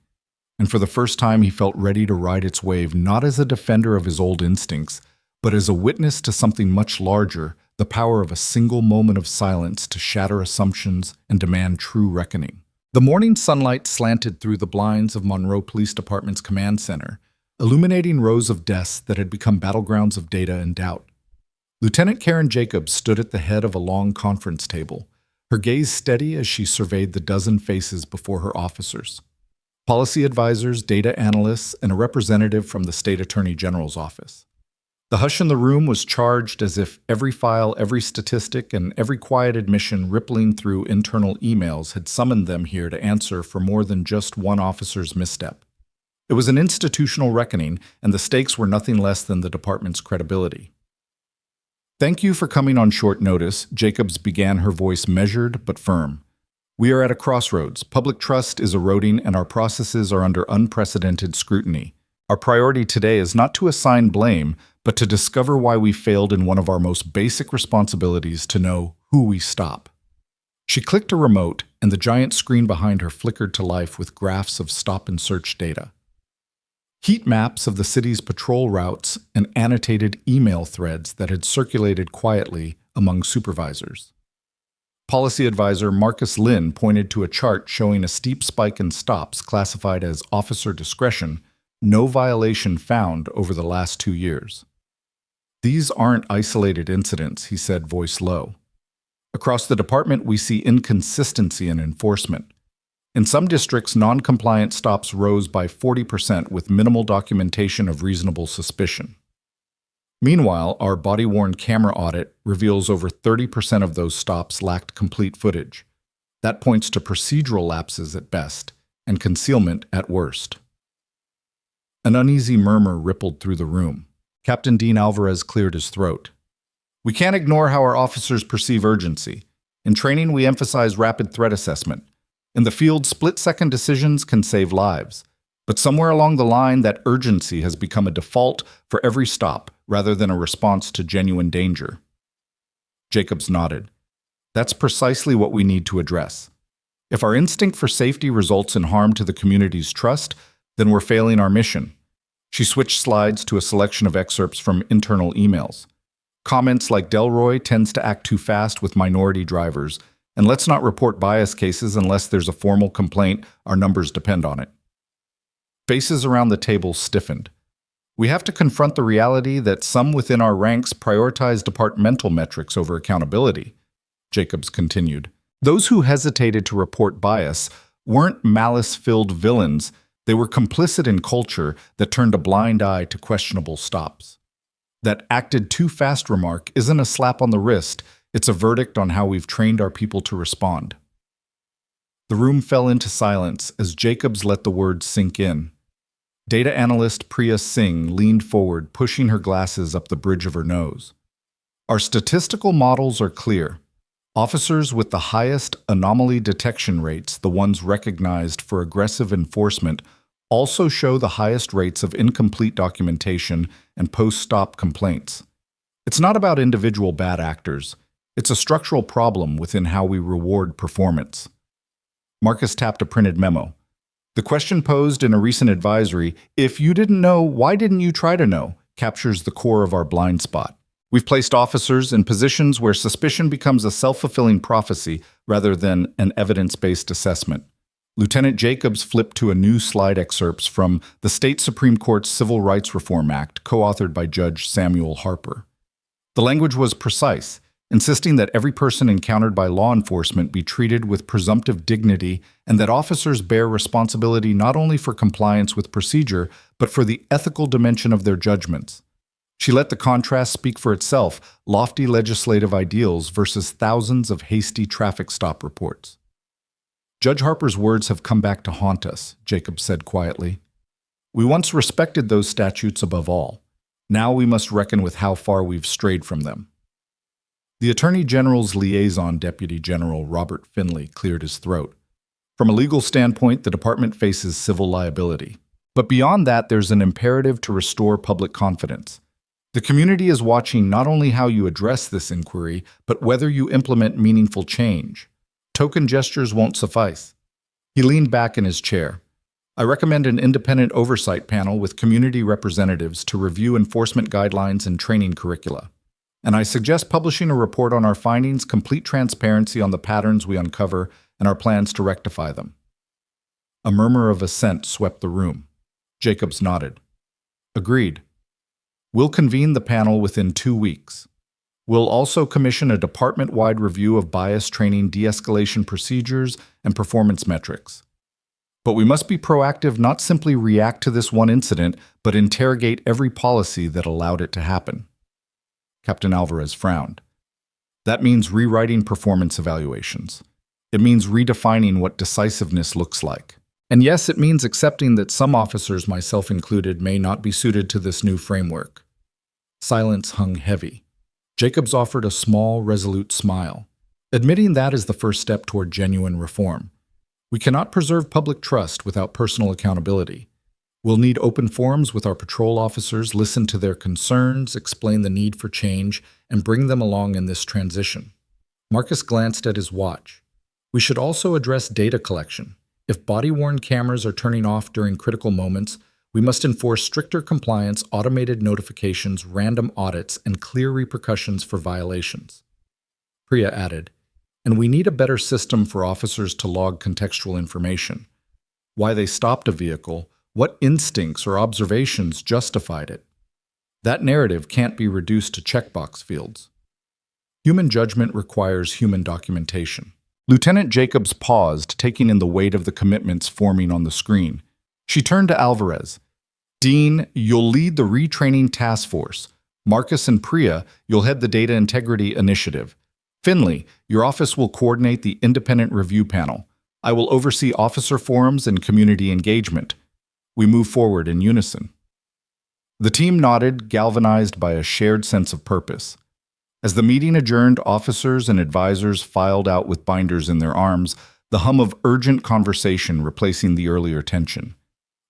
And for the first time, he felt ready to ride its wave, not as a defender of his old instincts, but as a witness to something much larger, the power of a single moment of silence to shatter assumptions and demand true reckoning. The morning sunlight slanted through the blinds of Monroe Police Department's command center, illuminating rows of desks that had become battlegrounds of data and doubt. Lieutenant Karen Jacobs stood at the head of a long conference table, her gaze steady as she surveyed the dozen faces before her officers. Policy advisors, data analysts, and a representative from the State Attorney General's office. The hush in the room was charged as if every file, every statistic, and every quiet admission rippling through internal emails had summoned them here to answer for more than just one officer's misstep. It was an institutional reckoning, and the stakes were nothing less than the department's credibility. "Thank you for coming on short notice," Jacobs began, her voice measured but firm. "We are at a crossroads. Public trust is eroding, and our processes are under unprecedented scrutiny. Our priority today is not to assign blame, but to discover why we failed in one of our most basic responsibilities, to know who we stop." She clicked a remote, and the giant screen behind her flickered to life with graphs of stop-and-search data. Heat maps of the city's patrol routes and annotated email threads that had circulated quietly among supervisors. Policy advisor Marcus Lynn pointed to a chart showing a steep spike in stops classified as officer discretion, no violation found over the last 2 years. "These aren't isolated incidents," he said, voice low. "Across the department, we see inconsistency in enforcement. In some districts, non-compliant stops rose by 40% with minimal documentation of reasonable suspicion. Meanwhile, our body-worn camera audit reveals over 30% of those stops lacked complete footage. That points to procedural lapses at best and concealment at worst." An uneasy murmur rippled through the room. Captain Dean Alvarez cleared his throat. "We can't ignore how our officers perceive urgency. In training, we emphasize rapid threat assessment. In the field, split-second decisions can save lives. But somewhere along the line, that urgency has become a default for every stop, rather than a response to genuine danger." Jacobs nodded. That's precisely what we need to address. If our instinct for safety results in harm to the community's trust, then we're failing our mission. She switched slides to a selection of excerpts from internal emails. Comments like Delroy tends to act too fast with minority drivers, and let's not report bias cases unless there's a formal complaint, our numbers depend on it. Faces around the table stiffened. We have to confront the reality that some within our ranks prioritize departmental metrics over accountability, Jacobs continued. Those who hesitated to report bias weren't malice-filled villains, they were complicit in culture that turned a blind eye to questionable stops. That acted too fast remark isn't a slap on the wrist, it's a verdict on how we've trained our people to respond. The room fell into silence as Jacobs let the words sink in. Data analyst Priya Singh leaned forward, pushing her glasses up the bridge of her nose. Our statistical models are clear. Officers with the highest anomaly detection rates, the ones recognized for aggressive enforcement, also show the highest rates of incomplete documentation and post-stop complaints. It's not about individual bad actors. It's a structural problem within how we reward performance. Marcus tapped a printed memo. The question posed in a recent advisory, "If you didn't know, why didn't you try to know?" captures the core of our blind spot. We've placed officers in positions where suspicion becomes a self-fulfilling prophecy rather than an evidence-based assessment. Lieutenant Jacobs flipped to a new slide excerpts from the State Supreme Court's Civil Rights Reform Act, co-authored by Judge Samuel Harper. The language was precise, insisting that every person encountered by law enforcement be treated with presumptive dignity and that officers bear responsibility not only for compliance with procedure, but for the ethical dimension of their judgments. She let the contrast speak for itself, lofty legislative ideals versus thousands of hasty traffic stop reports. Judge Harper's words have come back to haunt us, Jacobs said quietly. We once respected those statutes above all. Now we must reckon with how far we've strayed from them. The Attorney General's liaison, Deputy General Robert Finley, cleared his throat. From a legal standpoint, the department faces civil liability. But beyond that, there's an imperative to restore public confidence. The community is watching not only how you address this inquiry, but whether you implement meaningful change. Token gestures won't suffice. He leaned back in his chair. I recommend an independent oversight panel with community representatives to review enforcement guidelines and training curricula. And I suggest publishing a report on our findings, complete transparency on the patterns we uncover, and our plans to rectify them. A murmur of assent swept the room. Jacobs nodded. Agreed. We'll convene the panel within 2 weeks. We'll also commission a department-wide review of bias training, de-escalation procedures, and performance metrics. But we must be proactive, not simply react to this one incident, but interrogate every policy that allowed it to happen. Captain Alvarez frowned. That means rewriting performance evaluations. It means redefining what decisiveness looks like. And yes, it means accepting that some officers, myself included, may not be suited to this new framework. Silence hung heavy. Jacobs offered a small, resolute smile. Admitting that is the first step toward genuine reform. We cannot preserve public trust without personal accountability. We'll need open forums with our patrol officers, listen to their concerns, explain the need for change, and bring them along in this transition. Marcus glanced at his watch. We should also address data collection. If body-worn cameras are turning off during critical moments, we must enforce stricter compliance, automated notifications, random audits, and clear repercussions for violations. Priya added, and we need a better system for officers to log contextual information. Why they stopped a vehicle, what instincts or observations justified it. That narrative can't be reduced to checkbox fields. Human judgment requires human documentation. Lieutenant Jacobs paused, taking in the weight of the commitments forming on the screen. She turned to Alvarez. Dean, you'll lead the retraining task force. Marcus and Priya, you'll head the data integrity initiative. Finley, your office will coordinate the independent review panel. I will oversee officer forums and community engagement. We move forward in unison. The team nodded, galvanized by a shared sense of purpose. As the meeting adjourned, officers and advisors filed out with binders in their arms, the hum of urgent conversation replacing the earlier tension.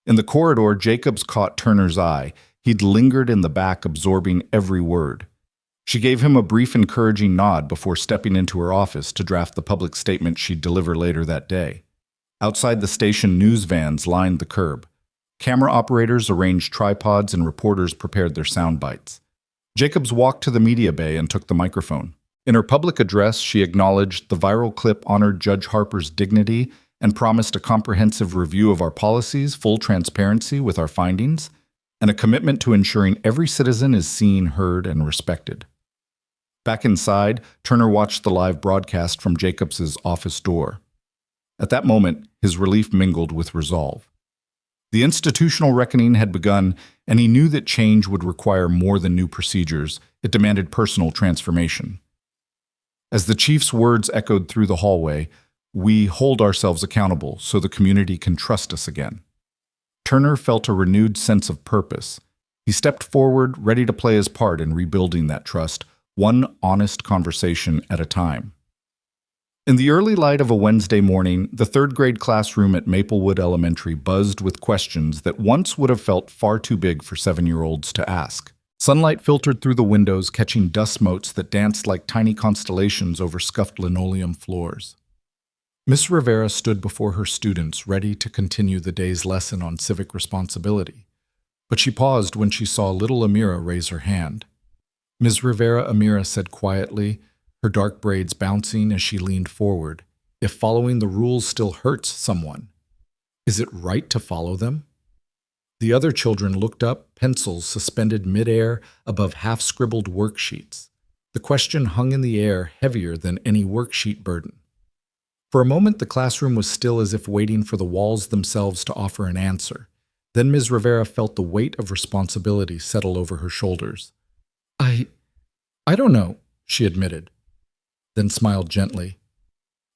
In the corridor, Jacobs caught Turner's eye. He'd lingered in the back, absorbing every word. She gave him a brief encouraging nod before stepping into her office to draft the public statement she'd deliver later that day. Outside the station, news vans lined the curb. Camera operators arranged tripods and reporters prepared their sound bites. Jacobs walked to the media bay and took the microphone. In her public address, she acknowledged the viral clip honored Judge Harper's dignity and promised a comprehensive review of our policies, full transparency with our findings, and a commitment to ensuring every citizen is seen, heard, and respected. Back inside, Turner watched the live broadcast from Jacobs's office door. At that moment, his relief mingled with resolve. The institutional reckoning had begun, and he knew that change would require more than new procedures. It demanded personal transformation. As the chief's words echoed through the hallway, "We hold ourselves accountable so the community can trust us again." Turner felt a renewed sense of purpose. He stepped forward, ready to play his part in rebuilding that trust, one honest conversation at a time. In the early light of a Wednesday morning, the third-grade classroom at Maplewood Elementary buzzed with questions that once would have felt far too big for 7-year-olds to ask. Sunlight filtered through the windows, catching dust motes that danced like tiny constellations over scuffed linoleum floors. Miss Rivera stood before her students, ready to continue the day's lesson on civic responsibility. But she paused when she saw little Amira raise her hand. "Ms. Rivera," Amira said quietly, her dark braids bouncing as she leaned forward, "if following the rules still hurts someone, is it right to follow them?" The other children looked up, pencils suspended midair above half-scribbled worksheets. The question hung in the air, heavier than any worksheet burden. For a moment, the classroom was still, as if waiting for the walls themselves to offer an answer. Then Ms. Rivera felt the weight of responsibility settle over her shoulders. I don't know," she admitted, then smiled gently.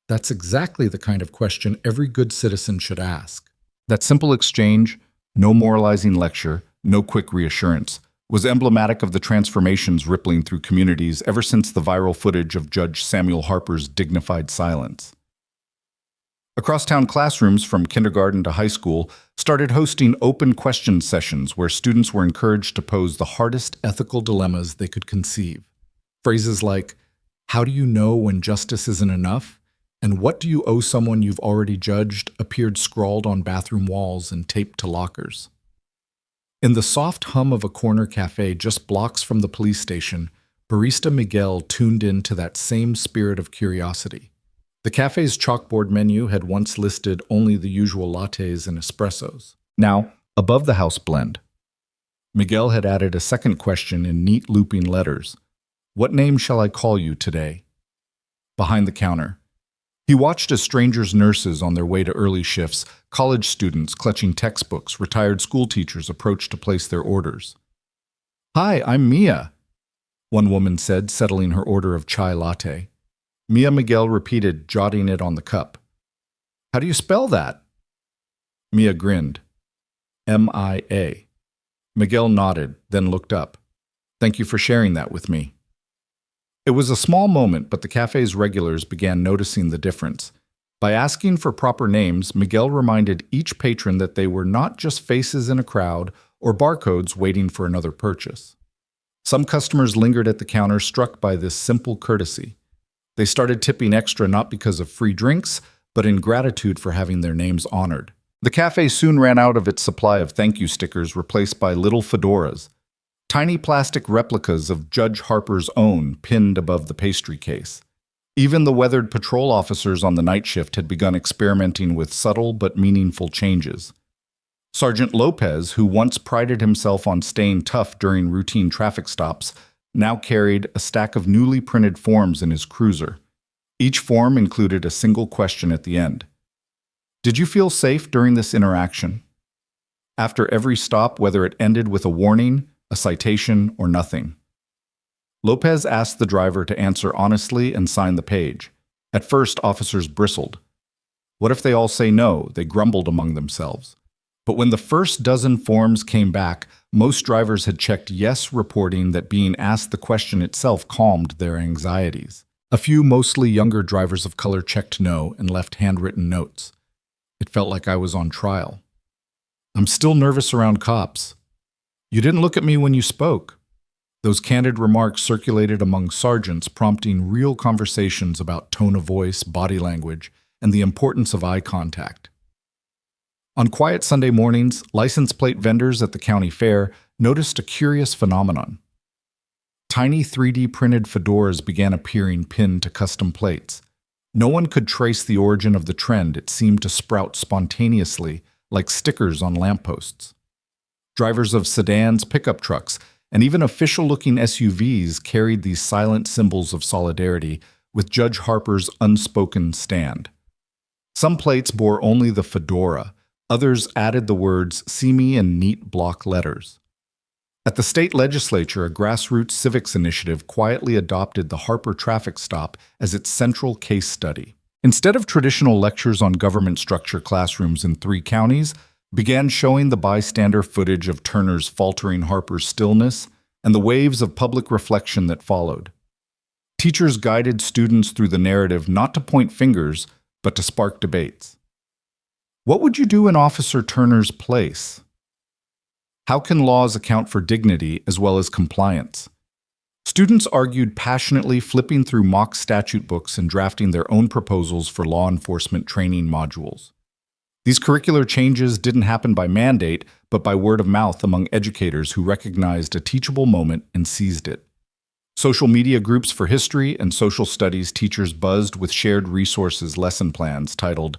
"That's exactly the kind of question every good citizen should ask." That simple exchange, no moralizing lecture, no quick reassurance, was emblematic of the transformations rippling through communities ever since the viral footage of Judge Samuel Harper's dignified silence. Across town, classrooms from kindergarten to high school started hosting open question sessions where students were encouraged to pose the hardest ethical dilemmas they could conceive. Phrases like, "How do you know when justice isn't enough?" and "What do you owe someone you've already judged?" appeared scrawled on bathroom walls and taped to lockers. In the soft hum of a corner cafe just blocks from the police station, barista Miguel tuned in to that same spirit of curiosity. The cafe's chalkboard menu had once listed only the usual lattes and espressos. Now, above the house blend, Miguel had added a second question in neat looping letters. "What name shall I call you today?" Behind the counter, he watched as strangers, nurses on their way to early shifts, college students clutching textbooks, retired school teachers approached to place their orders. "Hi, I'm Mia," one woman said, settling her order of chai latte. Mia, Miguel repeated, jotting it on the cup. "How do you spell that?" Mia grinned. "M-I-A. Miguel nodded, then looked up. "Thank you for sharing that with me." It was a small moment, but the cafe's regulars began noticing the difference. By asking for proper names, Miguel reminded each patron that they were not just faces in a crowd or barcodes waiting for another purchase. Some customers lingered at the counter, struck by this simple courtesy. They started tipping extra not because of free drinks, but in gratitude for having their names honored. The cafe soon ran out of its supply of thank you stickers, replaced by little fedoras, tiny plastic replicas of Judge Harper's own pinned above the pastry case. Even the weathered patrol officers on the night shift had begun experimenting with subtle but meaningful changes. Sergeant Lopez, who once prided himself on staying tough during routine traffic stops, now carried a stack of newly printed forms in his cruiser. Each form included a single question at the end. "Did you feel safe during this interaction?" After every stop, whether it ended with a warning, a citation, or nothing, Lopez asked the driver to answer honestly and sign the page. At first, officers bristled. What if they all say no? They grumbled among themselves. But when the first dozen forms came back, most drivers had checked yes, reporting that being asked the question itself calmed their anxieties. A few, mostly younger drivers of color, checked no and left handwritten notes. It felt like I was on trial. "I'm still nervous around cops." "You didn't look at me when you spoke." Those candid remarks circulated among sergeants, prompting real conversations about tone of voice, body language, and the importance of eye contact. On quiet Sunday mornings, license plate vendors at the county fair noticed a curious phenomenon. Tiny 3D printed fedoras began appearing pinned to custom plates. No one could trace the origin of the trend. It seemed to sprout spontaneously, like stickers on lampposts. Drivers of sedans, pickup trucks, and even official-looking SUVs carried these silent symbols of solidarity with Judge Harper's unspoken stand. Some plates bore only the fedora. Others added the words "See me" in neat block letters. At the state legislature, a grassroots civics initiative quietly adopted the Harper traffic stop as its central case study. Instead of traditional lectures on government structure, classrooms in 3 counties began showing the bystander footage of Turner's faltering Harper's stillness and the waves of public reflection that followed. Teachers guided students through the narrative not to point fingers, but to spark debates. What would you do in Officer Turner's place? How can laws account for dignity as well as compliance? Students argued passionately, flipping through mock statute books and drafting their own proposals for law enforcement training modules. These curricular changes didn't happen by mandate, but by word of mouth among educators who recognized a teachable moment and seized it. Social media groups for history and social studies teachers buzzed with shared resources lesson plans titled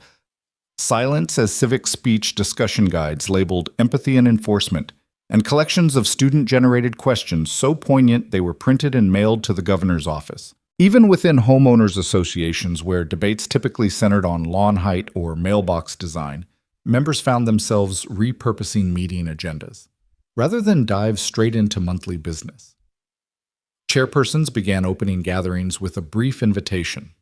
Silence as Civic Speech discussion guides labeled Empathy and Enforcement, and collections of student-generated questions so poignant they were printed and mailed to the governor's office. Even within homeowners associations, where debates typically centered on lawn height or mailbox design, members found themselves repurposing meeting agendas, rather than dive straight into monthly business. Chairpersons began opening gatherings with a brief invitation.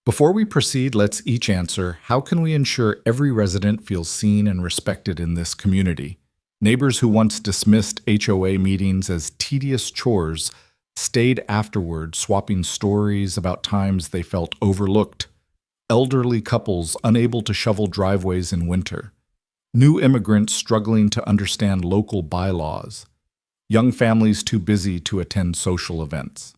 Before we proceed, let's each answer, how can we ensure every resident feels seen and respected in this community? Neighbors who once dismissed HOA meetings as tedious chores stayed afterward, swapping stories about times they felt overlooked. Elderly couples unable to shovel driveways in winter. New immigrants struggling to understand local bylaws. Young families too busy to attend social events.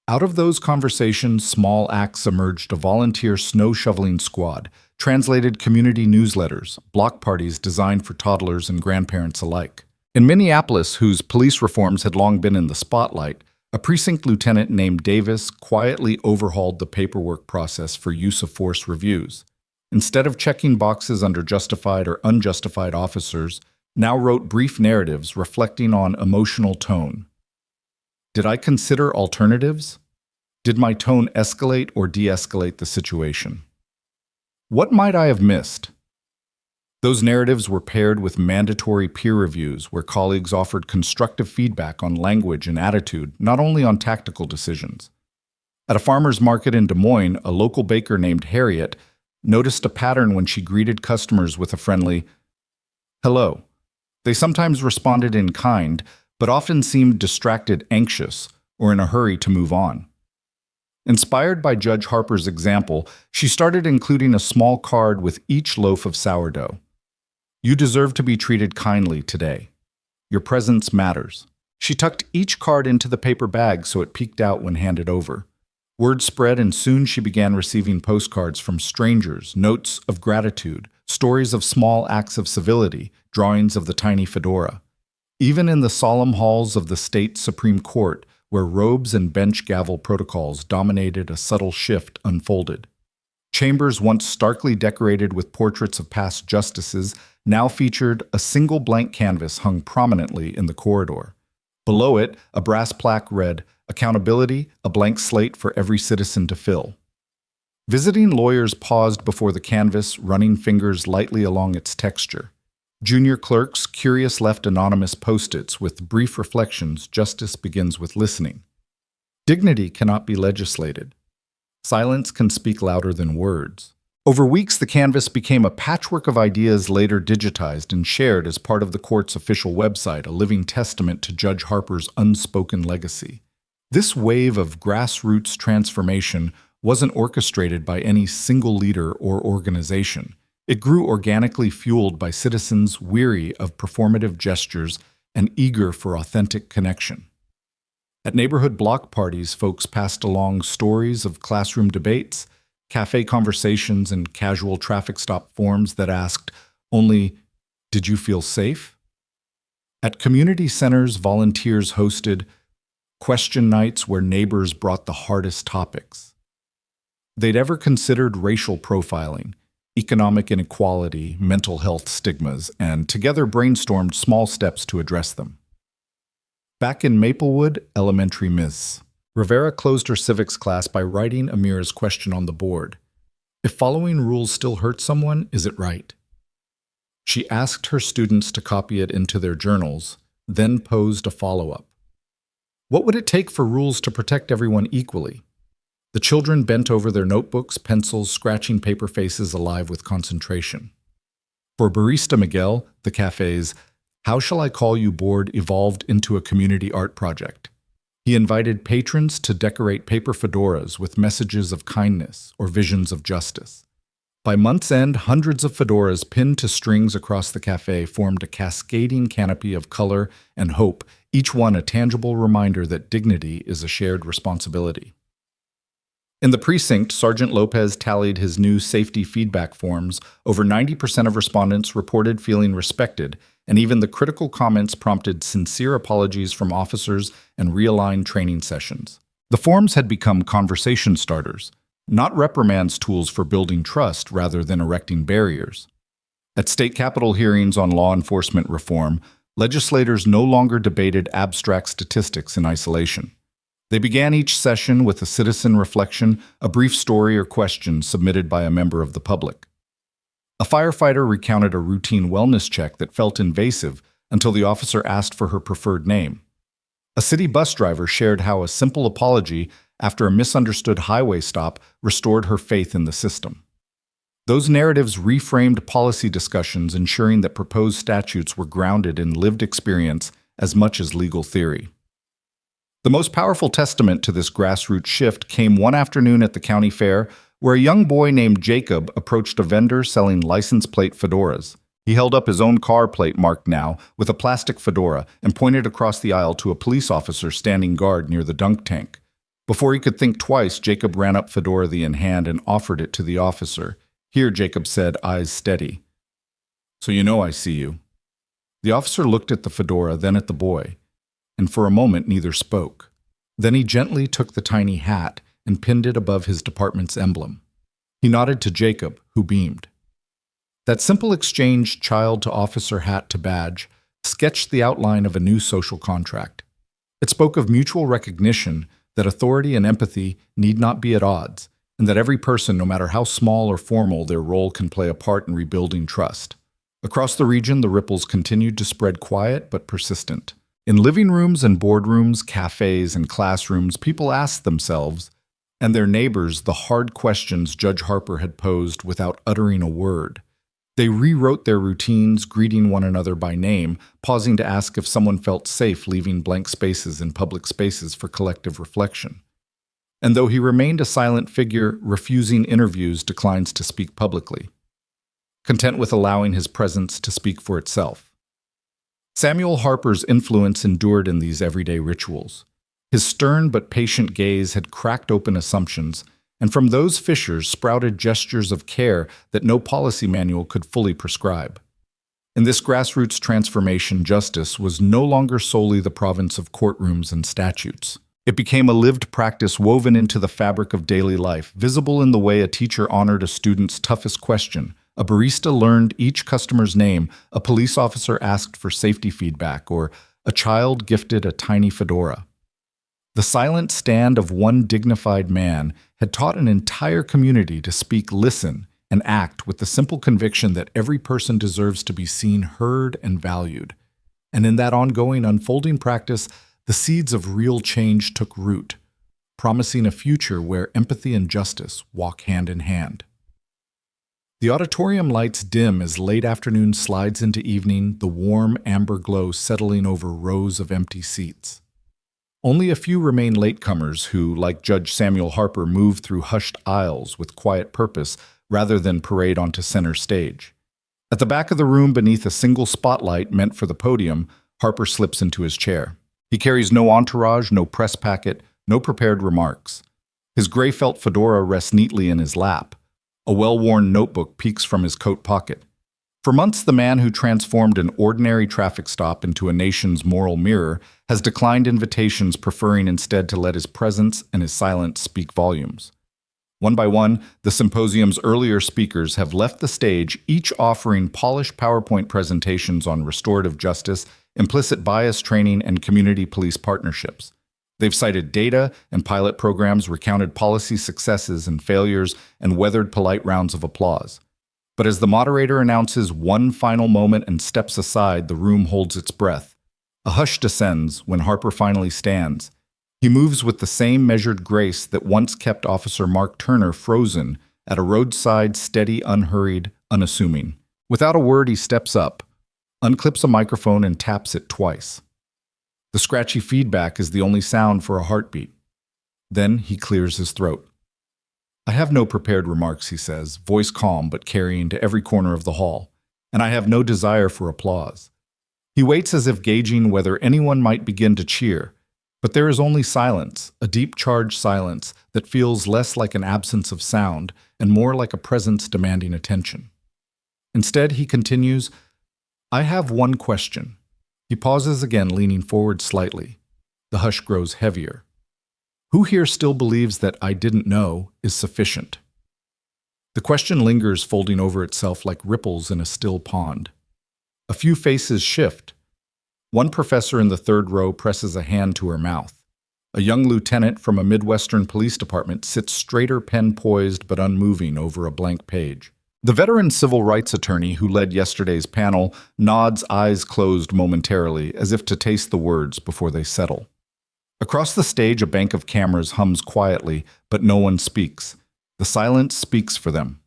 Out of those conversations, small acts emerged: a volunteer snow shoveling squad, translated community newsletters, block parties designed for toddlers and grandparents alike. In Minneapolis, whose police reforms had long been in the spotlight, a precinct lieutenant named Davis quietly overhauled the paperwork process for use of force reviews. Instead of checking boxes under justified or unjustified officers, now wrote brief narratives reflecting on emotional tone. Did I consider alternatives? Did my tone escalate or de-escalate the situation? What might I have missed? Those narratives were paired with mandatory peer reviews where colleagues offered constructive feedback on language and attitude, not only on tactical decisions. At a farmer's market in Des Moines, a local baker named Harriet noticed a pattern when she greeted customers with a friendly, "Hello." They sometimes responded in kind, but often seemed distracted, anxious, or in a hurry to move on. Inspired by Judge Harper's example, she started including a small card with each loaf of sourdough. "You deserve to be treated kindly today. Your presence matters." She tucked each card into the paper bag so it peeked out when handed over. Word spread, and soon she began receiving postcards from strangers, notes of gratitude, stories of small acts of civility, drawings of the tiny fedora. Even in the solemn halls of the state Supreme Court, where robes and bench gavel protocols dominated, a subtle shift unfolded. Chambers once starkly decorated with portraits of past justices now featured a single blank canvas hung prominently in the corridor. Below it, a brass plaque read, "Accountability, a blank slate for every citizen to fill." Visiting lawyers paused before the canvas, running fingers lightly along its texture. Junior clerks, curious, left anonymous post-its with brief reflections: "Justice begins with listening." Dignity cannot be legislated. Silence can speak louder than words. Over weeks, the canvas became a patchwork of ideas later digitized and shared as part of the court's official website, a living testament to Judge Harper's unspoken legacy. This wave of grassroots transformation wasn't orchestrated by any single leader or organization. It grew organically, fueled by citizens weary of performative gestures and eager for authentic connection. At neighborhood block parties, folks passed along stories of classroom debates, cafe conversations, and casual traffic stop forms that asked only, "Did you feel safe?" At community centers, volunteers hosted question nights where neighbors brought the hardest topics. They'd ever considered racial profiling, economic inequality, mental health stigmas, and together brainstormed small steps to address them. Back in Maplewood Elementary, Ms. Rivera closed her civics class by writing Amira's question on the board. If following rules still hurts someone, is it right? She asked her students to copy it into their journals, then posed a follow-up. What would it take for rules to protect everyone equally? The children bent over their notebooks, pencils, scratching paper faces alive with concentration. For barista Miguel, the cafe's "How Shall I Call You" board evolved into a community art project. He invited patrons to decorate paper fedoras with messages of kindness or visions of justice. By month's end, hundreds of fedoras pinned to strings across the cafe formed a cascading canopy of color and hope, each one a tangible reminder that dignity is a shared responsibility. In the precinct, Sergeant Lopez tallied his new safety feedback forms. Over 90% of respondents reported feeling respected, and even the critical comments prompted sincere apologies from officers and realigned training sessions. The forms had become conversation starters, not reprimands, tools for building trust rather than erecting barriers. At state capitol hearings on law enforcement reform, legislators no longer debated abstract statistics in isolation. They began each session with a citizen reflection, a brief story or question submitted by a member of the public. A firefighter recounted a routine wellness check that felt invasive until the officer asked for her preferred name. A city bus driver shared how a simple apology after a misunderstood highway stop restored her faith in the system. Those narratives reframed policy discussions, ensuring that proposed statutes were grounded in lived experience as much as legal theory. The most powerful testament to this grassroots shift came one afternoon at the county fair, where a young boy named Jacob approached a vendor selling license plate fedoras. He held up his own car plate marked "Now" with a plastic fedora and pointed across the aisle to a police officer standing guard near the dunk tank. Before he could think twice, Jacob ran up fedora in hand and offered it to the officer. "Here," Jacob said, eyes steady. "So you know I see you." The officer looked at the fedora, then at the boy, and for a moment neither spoke. Then he gently took the tiny hat and pinned it above his department's emblem. He nodded to Jacob, who beamed. That simple exchange, child to officer, hat to badge, sketched the outline of a new social contract. It spoke of mutual recognition that authority and empathy need not be at odds, and that every person, no matter how small or formal their role, can play a part in rebuilding trust. Across the region, the ripples continued to spread, quiet but persistent. In living rooms and boardrooms, cafes and classrooms, people asked themselves and their neighbors the hard questions Judge Harper had posed without uttering a word. They rewrote their routines, greeting one another by name, pausing to ask if someone felt safe leaving blank spaces in public spaces for collective reflection. And though he remained a silent figure, refusing interviews, declines to speak publicly, content with allowing his presence to speak for itself. Samuel Harper's influence endured in these everyday rituals. His stern but patient gaze had cracked open assumptions, and from those fissures sprouted gestures of care that no policy manual could fully prescribe. In this grassroots transformation, justice was no longer solely the province of courtrooms and statutes. It became a lived practice woven into the fabric of daily life, visible in the way a teacher honored a student's toughest question, a barista learned each customer's name, a police officer asked for safety feedback, or a child gifted a tiny fedora. The silent stand of one dignified man had taught an entire community to speak, listen, and act with the simple conviction that every person deserves to be seen, heard, and valued. And in that ongoing, unfolding practice, the seeds of real change took root, promising a future where empathy and justice walk hand in hand. The auditorium lights dim as late afternoon slides into evening, the warm amber glow settling over rows of empty seats. Only a few remain latecomers who, like Judge Samuel Harper, move through hushed aisles with quiet purpose rather than parade onto center stage. At the back of the room, beneath a single spotlight meant for the podium, Harper slips into his chair. He carries no entourage, no press packet, no prepared remarks. His gray felt fedora rests neatly in his lap. A well-worn notebook peeks from his coat pocket. For months, the man who transformed an ordinary traffic stop into a nation's moral mirror has declined invitations, preferring instead to let his presence and his silence speak volumes. One by one, the symposium's earlier speakers have left the stage, each offering polished PowerPoint presentations on restorative justice, implicit bias training, and community police partnerships. They've cited data and pilot programs, recounted policy successes and failures, and weathered polite rounds of applause. But as the moderator announces one final moment and steps aside, the room holds its breath. A hush descends when Harper finally stands. He moves with the same measured grace that once kept Officer Mark Turner frozen at a roadside, steady, unhurried, unassuming. Without a word, he steps up, unclips a microphone, and taps it twice. The scratchy feedback is the only sound for a heartbeat. Then he clears his throat. "I have no prepared remarks," he says, voice calm but carrying to every corner of the hall, "and I have no desire for applause." He waits as if gauging whether anyone might begin to cheer, but there is only silence, a deep charged silence that feels less like an absence of sound and more like a presence demanding attention. Instead, he continues, "I have one question." He pauses again, leaning forward slightly. The hush grows heavier. Who here still believes that "I didn't know" is sufficient? The question lingers, folding over itself like ripples in a still pond. A few faces shift. One professor in the third row presses a hand to her mouth. A young lieutenant from a Midwestern police department sits straighter, pen poised but unmoving over a blank page. The veteran civil rights attorney who led yesterday's panel nods, eyes closed momentarily, as if to taste the words before they settle. Across the stage, a bank of cameras hums quietly, but no one speaks. The silence speaks for them.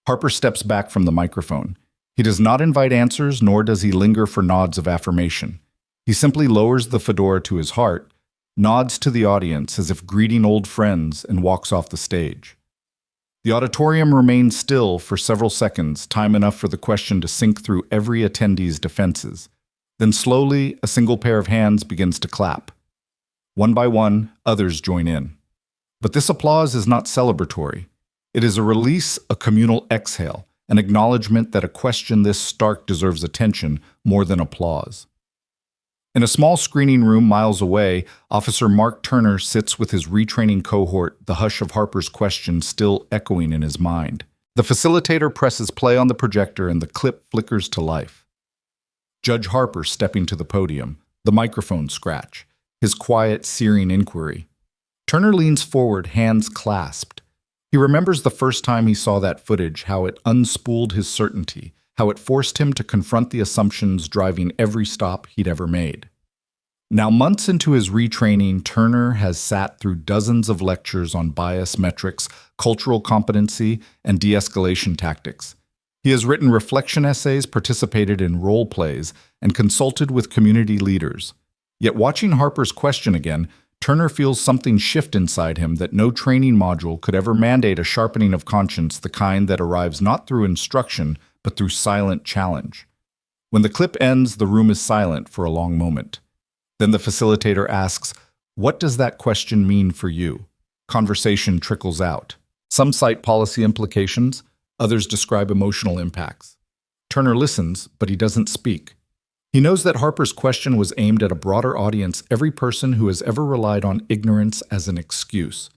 Harper steps back from the microphone. He does not invite answers, nor does he linger for nods of affirmation. He simply lowers the fedora to his heart, nods to the audience as if greeting old friends, and walks off the stage. The auditorium remains still for several seconds, time enough for the question to sink through every attendee's defenses. Then slowly, a single pair of hands begins to clap. One by one, others join in. But this applause is not celebratory. It is a release, a communal exhale, an acknowledgement that a question this stark deserves attention more than applause. In a small screening room miles away, Officer Mark Turner sits with his retraining cohort, the hush of Harper's question still echoing in his mind. The facilitator presses play on the projector and the clip flickers to life. Judge Harper stepping to the podium, the microphone scratch, his quiet, searing inquiry. Turner leans forward, hands clasped. He remembers the first time he saw that footage, how it unspooled his certainty, how it forced him to confront the assumptions driving every stop he'd ever made. Now, months into his retraining, Turner has sat through dozens of lectures on bias metrics, cultural competency, and de-escalation tactics. He has written reflection essays, participated in role plays, and consulted with community leaders. Yet watching Harper's question again, Turner feels something shift inside him that no training module could ever mandate, a sharpening of conscience, the kind that arrives not through instruction, but through silent challenge. When the clip ends, the room is silent for a long moment. Then the facilitator asks, "What does that question mean for you?" Conversation trickles out. Some cite policy implications, others describe emotional impacts. Turner listens, but he doesn't speak. He knows that Harper's question was aimed at a broader audience, every person who has ever relied on ignorance as an excuse.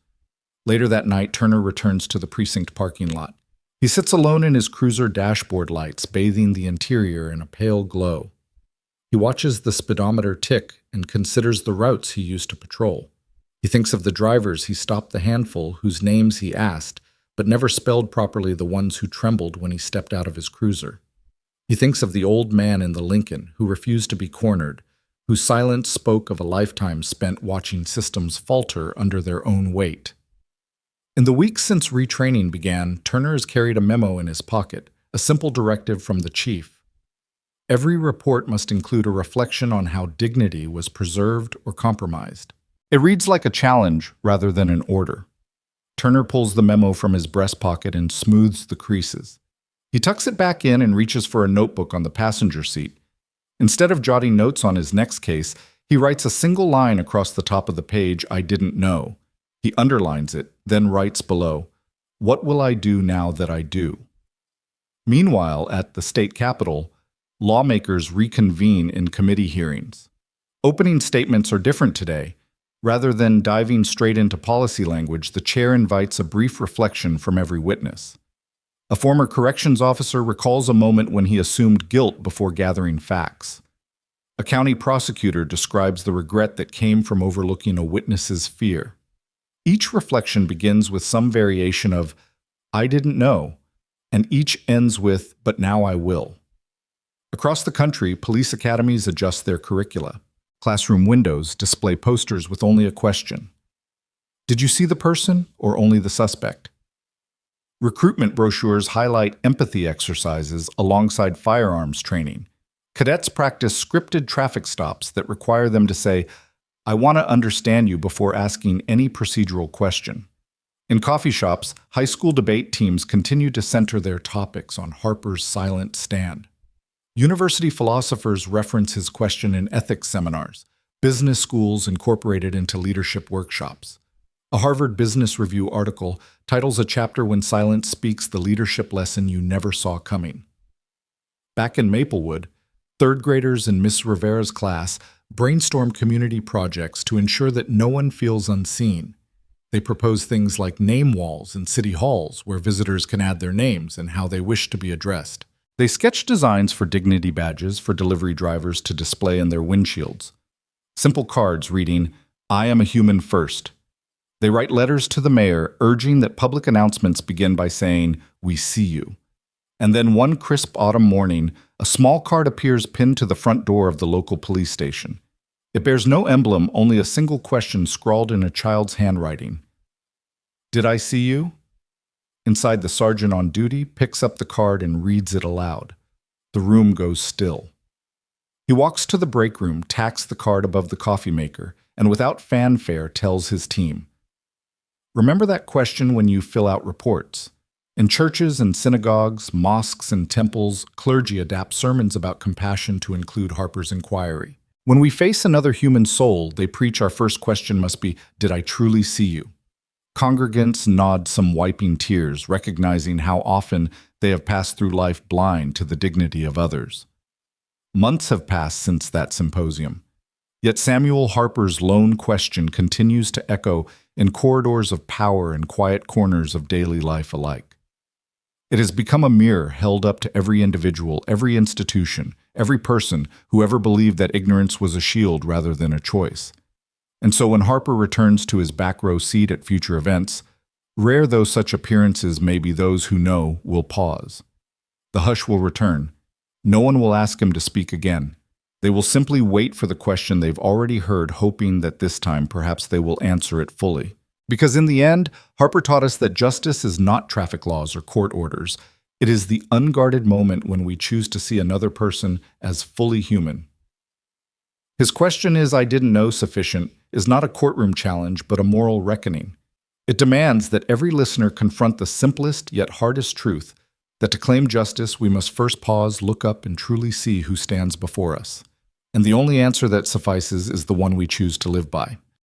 Later that night, Turner returns to the precinct parking lot. He sits alone in his cruiser dashboard lights, bathing the interior in a pale glow. He watches the speedometer tick and considers the routes he used to patrol. He thinks of the drivers he stopped, the handful whose names he asked, but never spelled properly, the ones who trembled when he stepped out of his cruiser. He thinks of the old man in the Lincoln who refused to be cornered, whose silence spoke of a lifetime spent watching systems falter under their own weight. In the weeks since retraining began, Turner has carried a memo in his pocket, a simple directive from the chief. Every report must include a reflection on how dignity was preserved or compromised. It reads like a challenge rather than an order. Turner pulls the memo from his breast pocket and smooths the creases. He tucks it back in and reaches for a notebook on the passenger seat. Instead of jotting notes on his next case, He writes a single line across the top of the page, "I didn't know." He underlines it, then writes below, "What will I do now that I do?" Meanwhile, at the state capitol, lawmakers reconvene in committee hearings. Opening statements are different today. Rather than diving straight into policy language, the chair invites a brief reflection from every witness. A former corrections officer recalls a moment when he assumed guilt before gathering facts. A county prosecutor describes the regret that came from overlooking a witness's fear. Each reflection begins with some variation of, "I didn't know," and each ends with, "but now I will." Across the country, police academies adjust their curricula. Classroom windows display posters with only a question. Did you see the person or only the suspect? Recruitment brochures highlight empathy exercises alongside firearms training. Cadets practice scripted traffic stops that require them to say, "I want to understand you," before asking any procedural question. In coffee shops, high school debate teams continue to center their topics on Harper's silent stand. University philosophers reference his question in ethics seminars. Business schools incorporate it into leadership workshops. A Harvard Business Review article titles a chapter "When Silence Speaks, the Leadership Lesson You Never Saw Coming." Back in Maplewood, third graders in Miss Rivera's class brainstorm community projects to ensure that no one feels unseen. They propose things like name walls in city halls where visitors can add their names and how they wish to be addressed. They sketch designs for dignity badges for delivery drivers to display in their windshields. Simple cards reading, "I am a human first." They write letters to the mayor urging that public announcements begin by saying, "We see you." And then one crisp autumn morning, a small card appears pinned to the front door of the local police station. It bears no emblem, only a single question scrawled in a child's handwriting. "Did I see you?" Inside, the sergeant on duty picks up the card and reads it aloud. The room goes still. He walks to the break room, tacks the card above the coffee maker, and without fanfare tells his team, "Remember that question when you fill out reports." In churches and synagogues, mosques and temples, clergy adapt sermons about compassion to include Harper's inquiry. When we face another human soul, they preach our first question must be, "Did I truly see you?" Congregants nod some wiping tears, recognizing how often they have passed through life blind to the dignity of others. Months have passed since that symposium. Yet Samuel Harper's lone question continues to echo in corridors of power and quiet corners of daily life alike. It has become a mirror held up to every individual, every institution, every person who ever believed that ignorance was a shield rather than a choice. And so when Harper returns to his back row seat at future events, rare though such appearances may be, those who know will pause. The hush will return. No one will ask him to speak again. They will simply wait for the question they've already heard, hoping that this time perhaps they will answer it fully. Because in the end, Harper taught us that justice is not traffic laws or court orders. It is the unguarded moment when we choose to see another person as fully human. His question is, "I didn't know" sufficient, is not a courtroom challenge, but a moral reckoning. It demands that every listener confront the simplest yet hardest truth, that to claim justice, we must first pause, look up, and truly see who stands before us. And the only answer that suffices is the one we choose to live by.